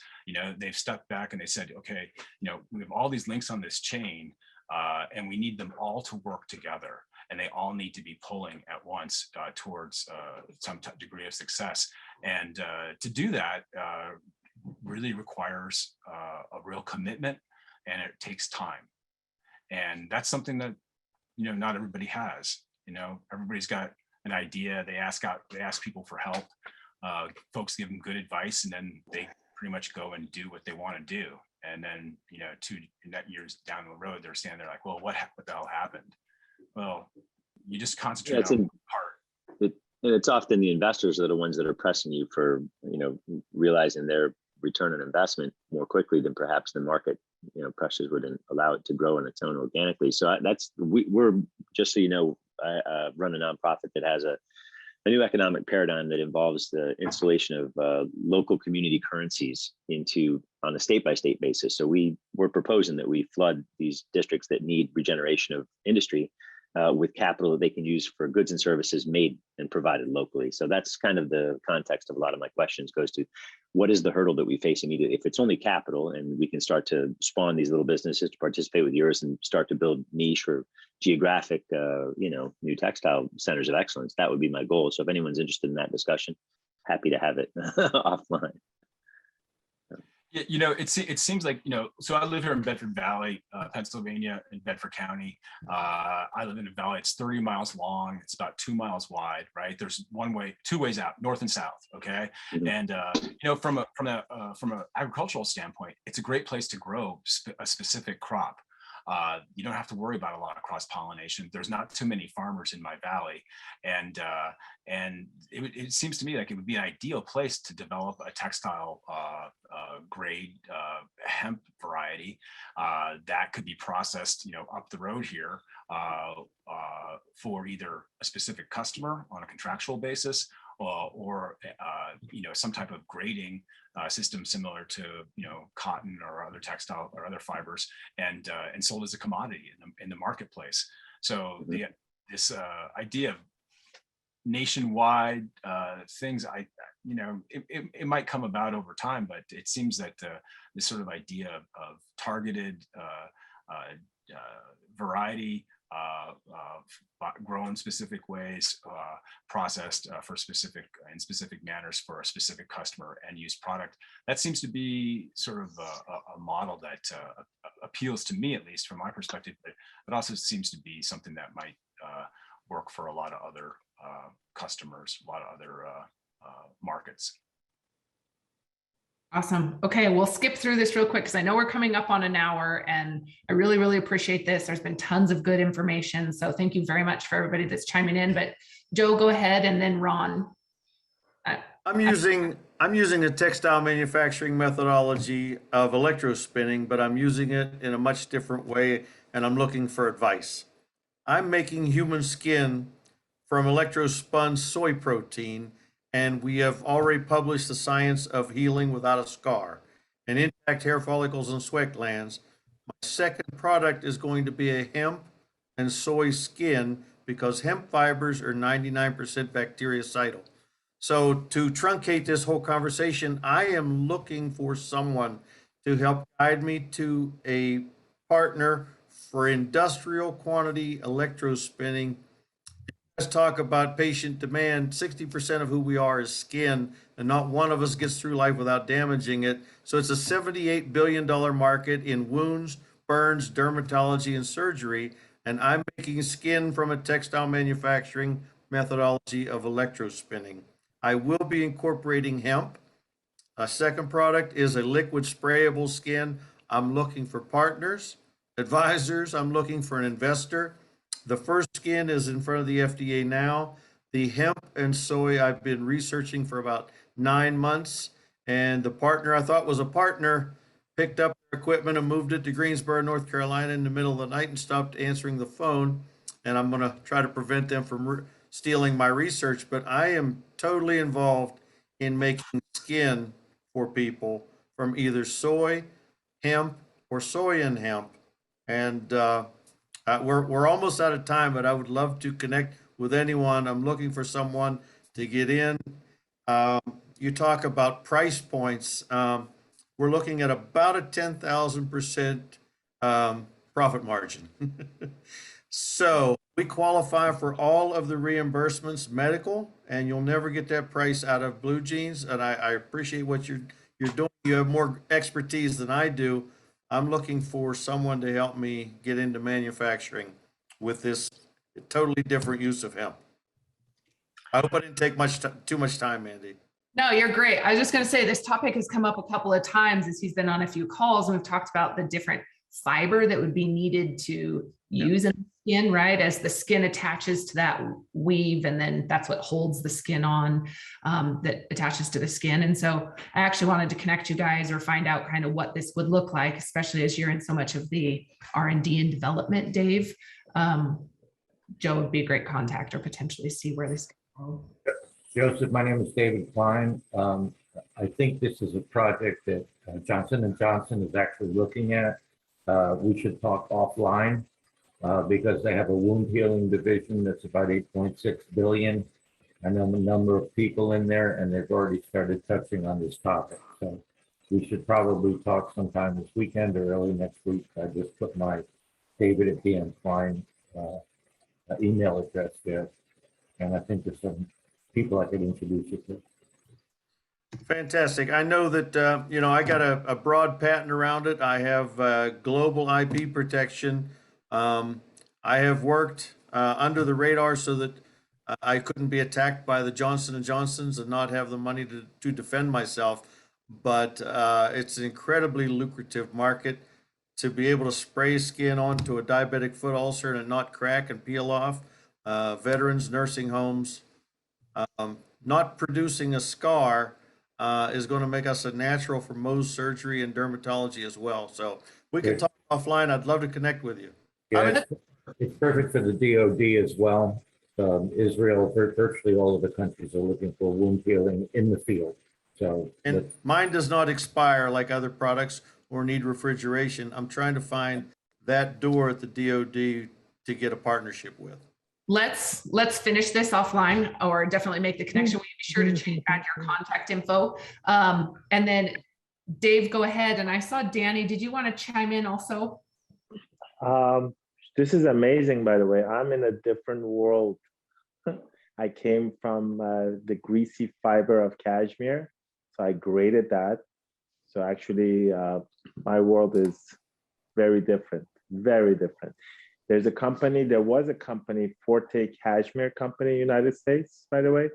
They've stepped back and they said, okay, we have all these links on this chain, and we need them all to work together, and they all need to be pulling at once towards some degree of success. And to do that really requires a real commitment, and it takes time. And that's something that, not everybody has. Everybody's got an idea. They ask people for help. Folks give them good advice, and then they pretty much go and do what they want to do. And then, 2 years down the road, they're standing there like, well, what the hell happened? Well, you just concentrate on part. It's often the investors that are the ones that are pressing you for, realizing their return on investment more quickly than perhaps the market, pressures wouldn't allow it to grow on its own organically. So we're just so you know, I run a nonprofit that has a new economic paradigm that involves the installation of local community currencies on a state-by-state basis. So we're proposing that we flood these districts that need regeneration of industry with capital that they can use for goods and services made and provided locally. So that's kind of the context of a lot of my questions, goes to what is the hurdle that we face immediately? If it's only capital and we can start to spawn these little businesses to participate with yours and start to build niche or geographic, new textile centers of excellence, that would be my goal. So if anyone's interested in that discussion, happy to have it offline. Yeah, it seems like, so I live here in Bedford Valley, Pennsylvania, in Bedford County. I live in a valley. It's 30 miles long. It's about 2 miles wide, right? There's two ways out, north and south. Okay. Mm-hmm. And, from an agricultural standpoint, it's a great place to grow a specific crop. You don't have to worry about a lot of cross-pollination. There's not too many farmers in my valley. And it seems to me like it would be an ideal place to develop a textile grade hemp variety that could be processed, up the road here for either a specific customer on a contractual basis, or some type of grading system similar to cotton or other textile or other fibers, and sold as a commodity in the marketplace. So this idea of nationwide things, it might come about over time, but it seems that this sort of idea of targeted variety, grown specific ways, processed in specific manners for a specific customer and use product, that seems to be sort of a model that appeals to me, at least from my perspective, but it also seems to be something that might work for a lot of other customers, a lot of other markets. Awesome. Okay, we'll skip through this real quick because I know we're coming up on an hour, and I really, really appreciate this. There's been tons of good information. So thank you very much for everybody that's chiming in. But Joe, go ahead, and then Ron. I'm using a textile manufacturing methodology of electrospinning, but I'm using it in a much different way, and I'm looking for advice. I'm making human skin from electrospun soy protein, and we have already published The Science of Healing Without a Scar and intact hair follicles and sweat glands. My second product is going to be a hemp and soy skin, because hemp fibers are 99% bactericidal. So to truncate this whole conversation, I am looking for someone to help guide me to a partner for industrial quantity electrospinning. Let's talk about patient demand. 60% of who we are is skin, and not one of us gets through life without damaging it. So it's a $78 billion market in wounds, burns, dermatology, and surgery. And I'm making skin from a textile manufacturing methodology of electrospinning. I will be incorporating hemp. A second product is a liquid sprayable skin. I'm looking for partners, advisors. I'm looking for an investor. The first skin is in front of the FDA now. The hemp and soy I've been researching for about 9 months. And the partner I thought was a partner picked up their equipment and moved it to Greensboro, North Carolina in the middle of the night and stopped answering the phone. And I'm going to try to prevent them from stealing my research. But I am totally involved in making skin for people from either soy, hemp, or soy and hemp. And we're almost out of time, but I would love to connect with anyone. I'm looking for someone to get in. You talk about price points. We're looking at about a 10,000% profit margin. So we qualify for all of the reimbursements, medical, and you'll never get that price out of Blue Jeans. And I appreciate what you're doing. You have more expertise than I do. I'm looking for someone to help me get into manufacturing with this totally different use of hemp. I hope I didn't take too much time, Mandi. No, you're great. I was just going to say this topic has come up a couple of times as he's been on a few calls, and we've talked about the different fiber that would be needed to use in the skin, right? As the skin attaches to that weave, and then that's what holds the skin on, that attaches to the skin. And so I actually wanted to connect you guys or find out kind of what this would look like, especially as you're in so much of the R&D and development, Dave. Joe would be a great contact, or potentially see where this can go. Joseph, my name is David Klein. I think this is a project that Johnson & Johnson is actually looking at. We should talk offline because they have a wound healing division that's about 8.6 billion. I know the number of people in there, and they've already started touching on this topic. So we should probably talk sometime this weekend or early next week. I just put my David at DM Klein email address there. And I think there's some people I could introduce you to. Fantastic. I know that, I got a broad patent around it. I have global IP protection. I have worked under the radar so that I couldn't be attacked by the Johnson & Johnsons and not have the money to defend myself. But it's an incredibly lucrative market to be able to spray skin onto a diabetic foot ulcer and it not crack and peel off. Veterans, nursing homes, not producing a scar is going to make us a natural for Mohs surgery and dermatology as well. So we can talk offline. I'd love to connect with you. Yeah, it's perfect for the DOD as well. Israel, virtually all of the countries are looking for wound healing in the field. So, and mine does not expire like other products or need refrigeration. I'm trying to find that door at the DOD to get a partnership with. Let's finish this offline, or definitely make the connection. Will you be sure to add your contact info? And then Dave, go ahead. And I saw Danny, did you want to chime in also? This is amazing, by the way. I'm in a different world. I came from the greasy fiber of cashmere. So I graded that. So actually, my world is very different, very different. There was a company, Forte Cashmere Company, United States, by the way,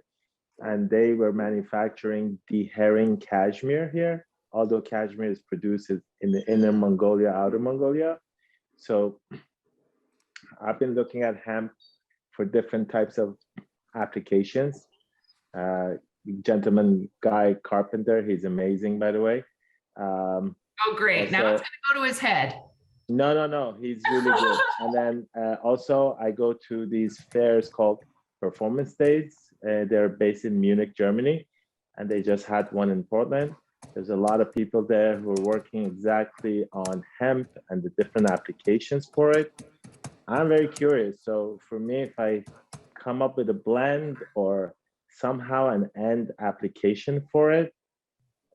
and they were manufacturing deherring cashmere here, although cashmere is produced in the inner Mongolia, outer Mongolia. So I've been looking at hemp for different types of applications. Gentleman, Guy Carpenter, he's amazing, by the way. Oh, great. Now it's going to go to his head. No, he's really good. And then also I go to these fairs called Performance Days. They're based in Munich, Germany, and they just had one in Portland. There's a lot of people there who are working exactly on hemp and the different applications for it. I'm very curious. So for me, if I come up with a blend or somehow an end application for it,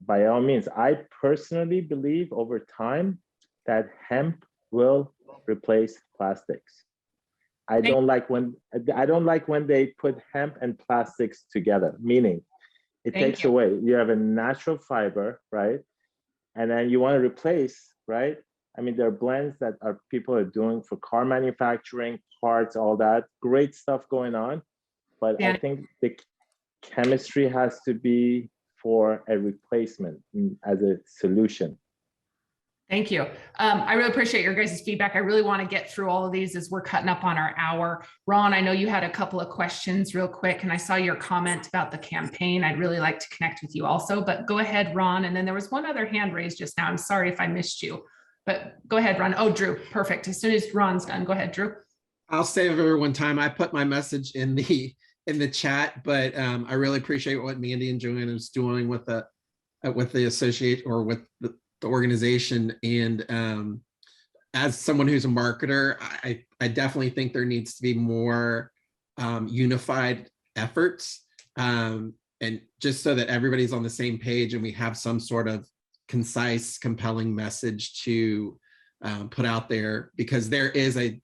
by all means. I personally believe over time that hemp will replace plastics. I don't like when they put hemp and plastics together, meaning it takes away. You have a natural fiber, right? And then you want to replace, right? I mean, there are blends that people are doing for car manufacturing, parts, all that great stuff going on. But I think the chemistry has to be for a replacement as a solution. Thank you. I really appreciate your guys' feedback. I really want to get through all of these as we're cutting up on our hour. Ron, I know you had a couple of questions real quick, and I saw your comment about the campaign. I'd really like to connect with you also, but go ahead, Ron. And then there was one other hand raised just now. I'm sorry if I missed you, but go ahead, Ron. Oh, Drew, perfect. As soon as Ron's done, go ahead, Drew. I'll save everyone time. I put my message in the chat, but I really appreciate what Mandi and Joanna is doing with the associate or with the organization. And as someone who's a marketer, I definitely think there needs to be more unified efforts, and just so that everybody's on the same page and we have some sort of concise, compelling message to put out there, because there is a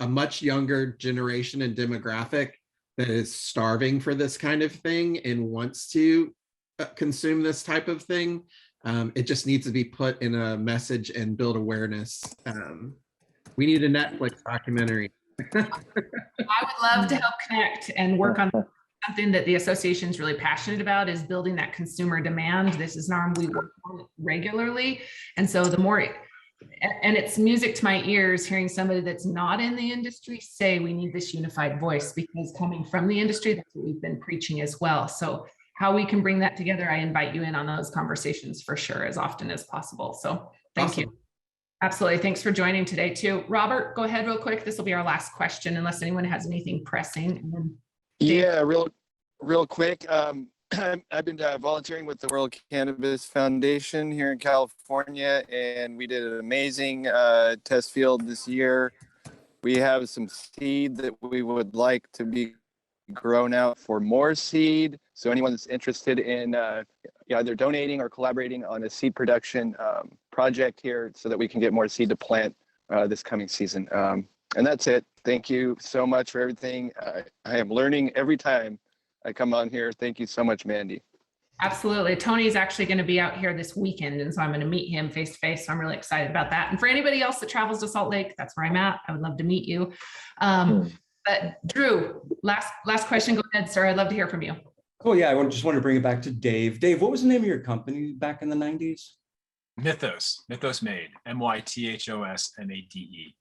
much younger generation and demographic that is starving for this kind of thing and wants to consume this type of thing. It just needs to be put in a message and build awareness. We need a Netflix documentary. I would love to help connect and work on something that the association is really passionate about, is building that consumer demand. This is Norm we work on regularly. And so the more, and it's music to my ears hearing somebody that's not in the industry say we need this unified voice, because coming from the industry, that's what we've been preaching as well. So how we can bring that together, I invite you in on those conversations for sure, as often as possible. So thank you. Absolutely. Thanks for joining today too. Robert, go ahead real quick. This will be our last question, unless anyone has anything pressing. And then yeah, real quick. I've been volunteering with the World Cannabis Foundation here in California, and we did an amazing test field this year. We have some seed that we would like to be grown out for more seed. So anyone that's interested in either donating or collaborating on a seed production project here, so that we can get more seed to plant this coming season. And that's it. Thank you so much for everything. I am learning every time I come on here. Thank you so much, Mandi. Absolutely. Tony's actually going to be out here this weekend, and so I'm going to meet him face to face. So I'm really excited about that. And for anybody else that travels to Salt Lake, that's where I'm at. I would love to meet you. But Drew, last question. Go ahead, sir. I'd love to hear from you. Cool. Yeah, I just wanted to bring it back to Dave. Dave, what was the name of your company back in the 90s? Mythos Made, MYTHOSMADE.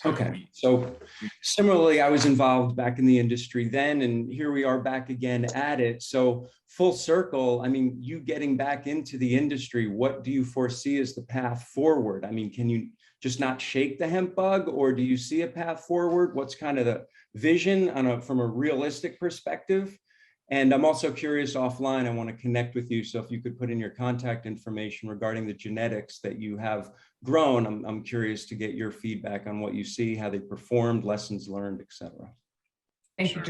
Okay. So similarly, I was involved back in the industry then, and here we are back again at it. So full circle, I mean, you getting back into the industry, what do you foresee as the path forward? I mean, can you just not shake the hemp bug, or do you see a path forward? What's kind of the vision from a realistic perspective? And I'm also curious offline, I want to connect with you. So if you could put in your contact information regarding the genetics that you have grown, I'm curious to get your feedback on what you see, how they performed, lessons learned, et cetera. Thank you.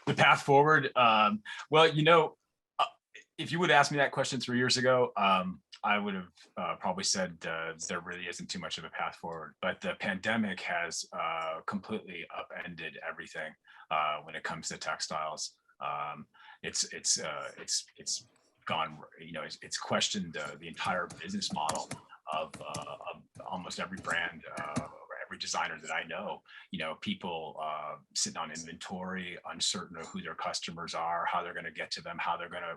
The path forward. Well, if you would ask me that question 3 years ago, I would have probably said there really isn't too much of a path forward. But the pandemic has completely upended everything when it comes to textiles. It's gone. It's questioned the entire business model of almost every brand. Every designer that I know, people sitting on inventory, uncertain of who their customers are, how they're going to get to them, how they're going to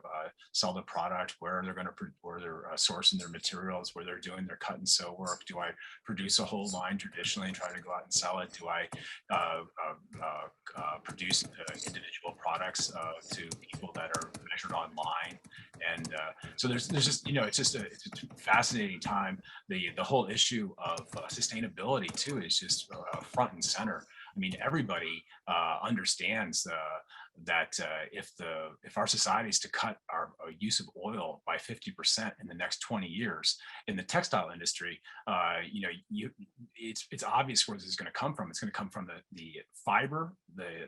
sell the product, where they're sourcing their materials, where they're doing their cut and sew work. Do I produce a whole line traditionally and try to go out and sell it? Do I produce individual products to people that are measured online? And so there's just, it's a fascinating time. The whole issue of sustainability too is just front and center. I mean, everybody understands that if our society is to cut our use of oil by 50% in the next 20 years in the textile industry, it's obvious where this is going to come from. It's going to come from the fiber, the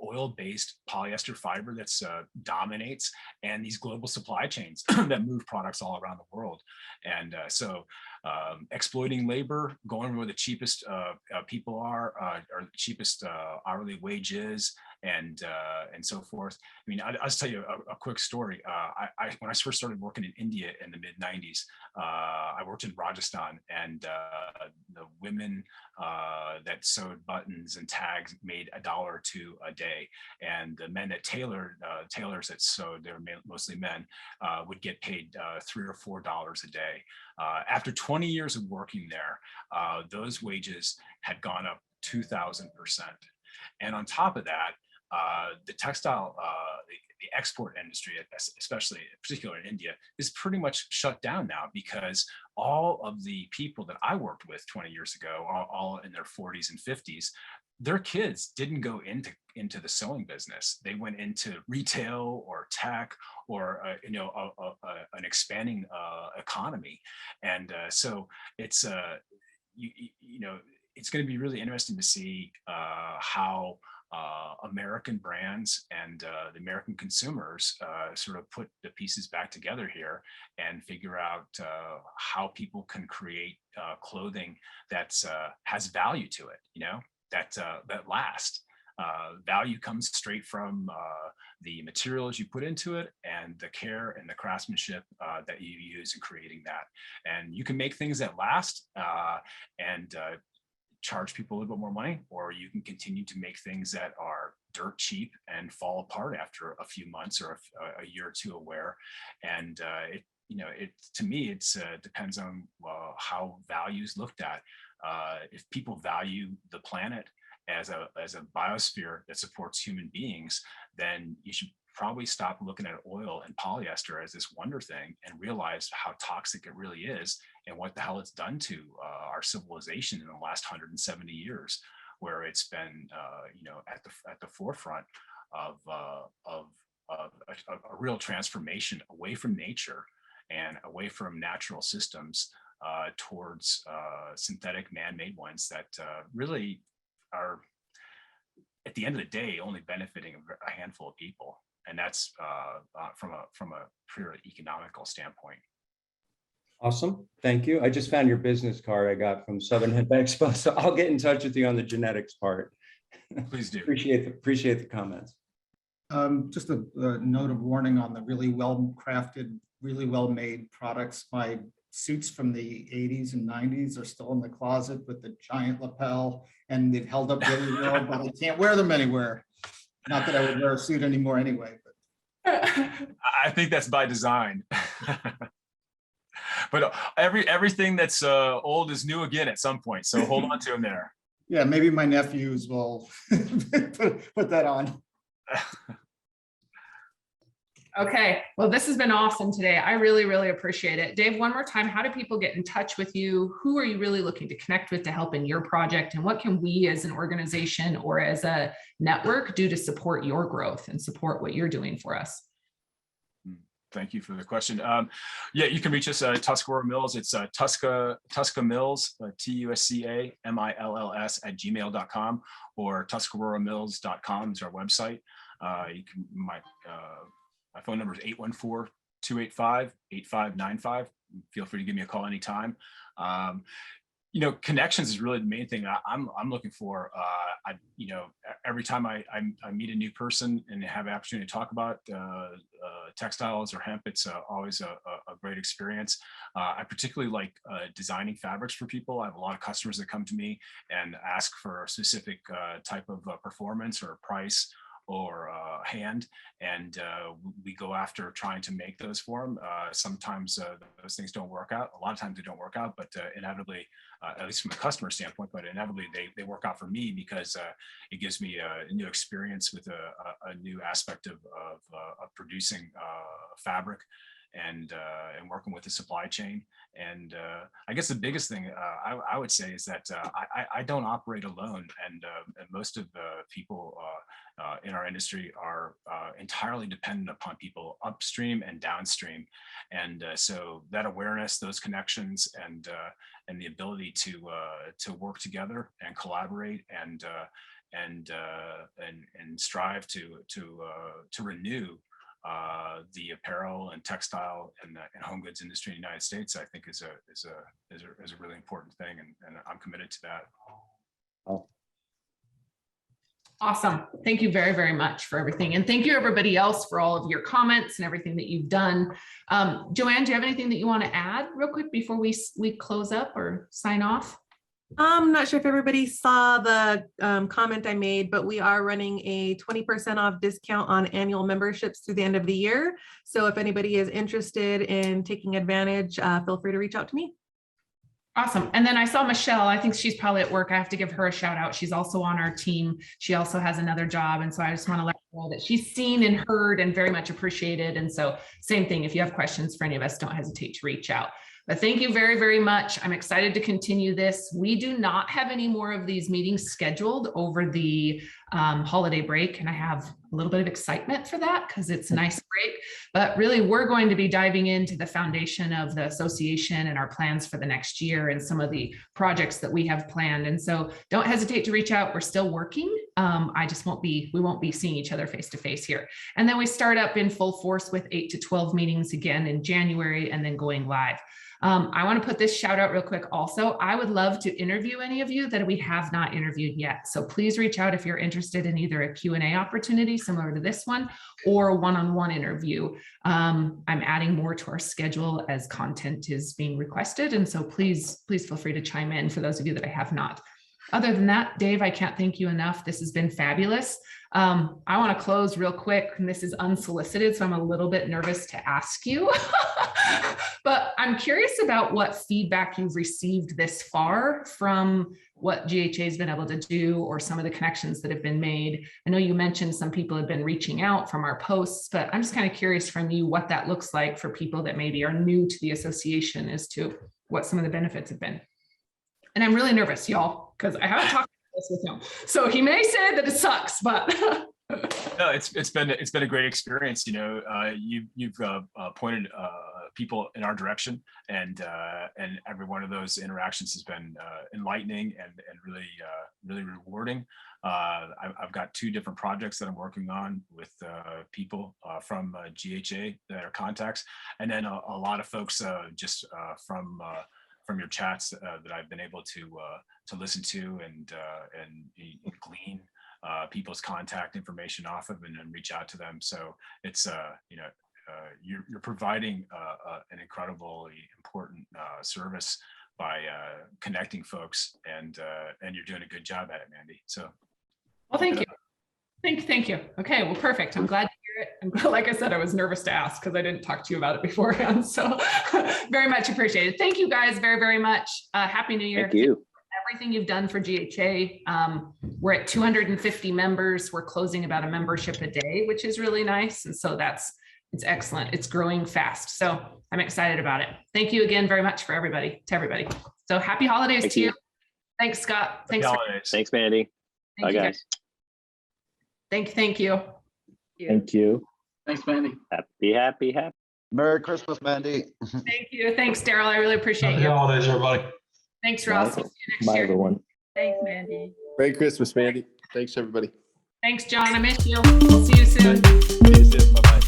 oil-based polyester fiber that's dominates, and these global supply chains that move products all around the world. And so exploiting labor, going where the cheapest people are, or the cheapest hourly wage is, and so forth. I mean, I'll just tell you a quick story. When I first started working in India in the mid 90s, I worked in Rajasthan, and the women that sewed buttons and tags made $1 or $2 a day, and the men that tailors that sewed, they were mostly men, would get paid $3 or $4 a day. After 20 years of working there, those wages had gone up 2,000%. And on top of that, the textile, the export industry, especially particularly in India, is pretty much shut down now, because all of the people that I worked with 20 years ago, all in their 40s and 50s, their kids didn't go into the sewing business. They went into retail or tech or an expanding economy, and so it's it's going to be really interesting to see how American brands and the American consumers sort of put the pieces back together here and figure out how people can create clothing that's has value to it, that lasts. Value comes straight from the materials you put into it and the care and the craftsmanship that you use in creating that. And you can make things that last and charge people a little bit more money, or you can continue to make things that are dirt cheap and fall apart after a few months or a year or two of wear. And to me, it's depends on how value is looked at. If people value the planet as a biosphere that supports human beings, then you should probably stop looking at oil and polyester as this wonder thing and realize how toxic it really is and what the hell it's done to our civilization in the last 170 years, where it's been at the forefront of a real transformation away from nature and away from natural systems towards synthetic man-made ones that really are, at the end of the day, only benefiting a handful of people. And that's from a pure economical standpoint. Awesome. Thank you. I just found your business card I got from Southern Hemp Expo, so I'll get in touch with you on the genetics part. Please do. Appreciate the comments. Just a note of warning on the really well crafted, really well made products. My suits from the 80s and 90s are still in the closet with the giant lapel, and they've held up really well, but I can't wear them anywhere. Not that I would wear a suit anymore anyway. But I think that's by design. But everything that's old is new again at some point. So hold on to them there. Yeah, maybe my nephews will put that on. Okay, well, this has been awesome today. I really, really appreciate it. Dave, one more time, how do people get in touch with you? Who are you really looking to connect with to help in your project? And what can we as an organization or as a network do to support your growth and support what you're doing for us? Thank you for the question. Yeah, you can reach us at Tuscarora Mills. It's Tusca Mills, TUSCA-MILLS @gmail.com, or TuscaroraMills.com is our website. My phone number is 814-285-8595. Feel free to give me a call anytime. Connections is really the main thing I'm looking for. Every time I meet a new person and have an opportunity to talk about textiles or hemp, it's always a great experience. I particularly like designing fabrics for people. I have a lot of customers that come to me and ask for a specific type of performance or price or hand, and we go after trying to make those for them. Sometimes those things don't work out. A lot of times they don't work out, but inevitably, at least from a customer standpoint, but inevitably they work out for me because it gives me a new experience with a new aspect of producing fabric and working with the supply chain. And I guess the biggest thing I would say is that I don't operate alone, and most of the people in our industry are entirely dependent upon people upstream and downstream. And so that awareness, those connections, and the ability to work together and collaborate and and strive to renew the apparel and textile and home goods industry in the United States, I think is a really important thing, and I'm committed to that. Awesome. Thank you very, very much for everything. And thank you everybody else for all of your comments and everything that you've done. Joanne, do you have anything that you want to add real quick before we close up or sign off? I'm not sure if everybody saw the comment I made, but we are running a 20% off discount on annual memberships through the end of the year. So if anybody is interested in taking advantage, feel free to reach out to me. Awesome. And then I saw Michelle, I think she's probably at work. I have to give her a shout out. She's also on our team. She also has another job. And so I just want to let her know that she's seen and heard and very much appreciated. And so same thing, if you have questions for any of us, don't hesitate to reach out. But thank you very, very much. I'm excited to continue this. We do not have any more of these meetings scheduled over the holiday break. And I have a little bit of excitement for that because it's a nice break. But really, we're going to be diving into the foundation of the association and our plans for the next year and some of the projects that we have planned. And so don't hesitate to reach out. We're still working. We won't be seeing each other face to face here. And then we start up in full force with 8 to 12 meetings again in January and then going live. I want to put this shout out real quick also. I would love to interview any of you that we have not interviewed yet. So please reach out if you're interested in either a Q&A opportunity similar to this one or a one-on-one interview. I'm adding more to our schedule as content is being requested. And so please feel free to chime in for those of you that I have not. Other than that, Dave, I can't thank you enough. This has been fabulous. I want to close real quick, and this is unsolicited, so I'm a little bit nervous to ask you. But I'm curious about what feedback you've received this far from what GHA has been able to do or some of the connections that have been made. I know you mentioned some people have been reaching out from our posts, but I'm just kind of curious from you what that looks like for people that maybe are new to the association as to what some of the benefits have been. And I'm really nervous, y'all, because I haven't talked about this with him. So he may say that it sucks, but no, it's been a great experience. You know, you've pointed people in our direction, and every one of those interactions has been enlightening and really rewarding. I've got 2 different projects that I'm working on with people from GHA that are contacts, and then a lot of folks just from your chats that I've been able to listen to and glean people's contact information off of and reach out to them. So it's you're providing an incredibly important service by connecting folks, and you're doing a good job at it, Mandi. So well, thank you. Thank you. Okay, well, perfect. I'm glad to hear it. And like I said, I was nervous to ask because I didn't talk to you about it beforehand. So very much appreciated. Thank you guys very, very much. Happy New Year. Thank you. Everything you've done for GHA. We're at 250 members. We're closing about a membership a day, which is really nice. And so it's excellent. It's growing fast. So I'm excited about it. Thank you again very much to everybody. So happy holidays to you. Thanks, Scott. Thanks. Thanks, Mandi. Bye, guys. Thank you. Thank you. Thanks, Mandi. Happy. Merry Christmas, Mandi. Thank you. Thanks, Daryl. I really appreciate Happy you. holidays, everybody. Thanks, Ross. We'll see you next Bye, year. everyone. Thanks, Mandi. Merry Christmas, Mandi. Thanks, everybody. Thanks, John. I miss you. We'll see you soon. See you soon. Bye-bye.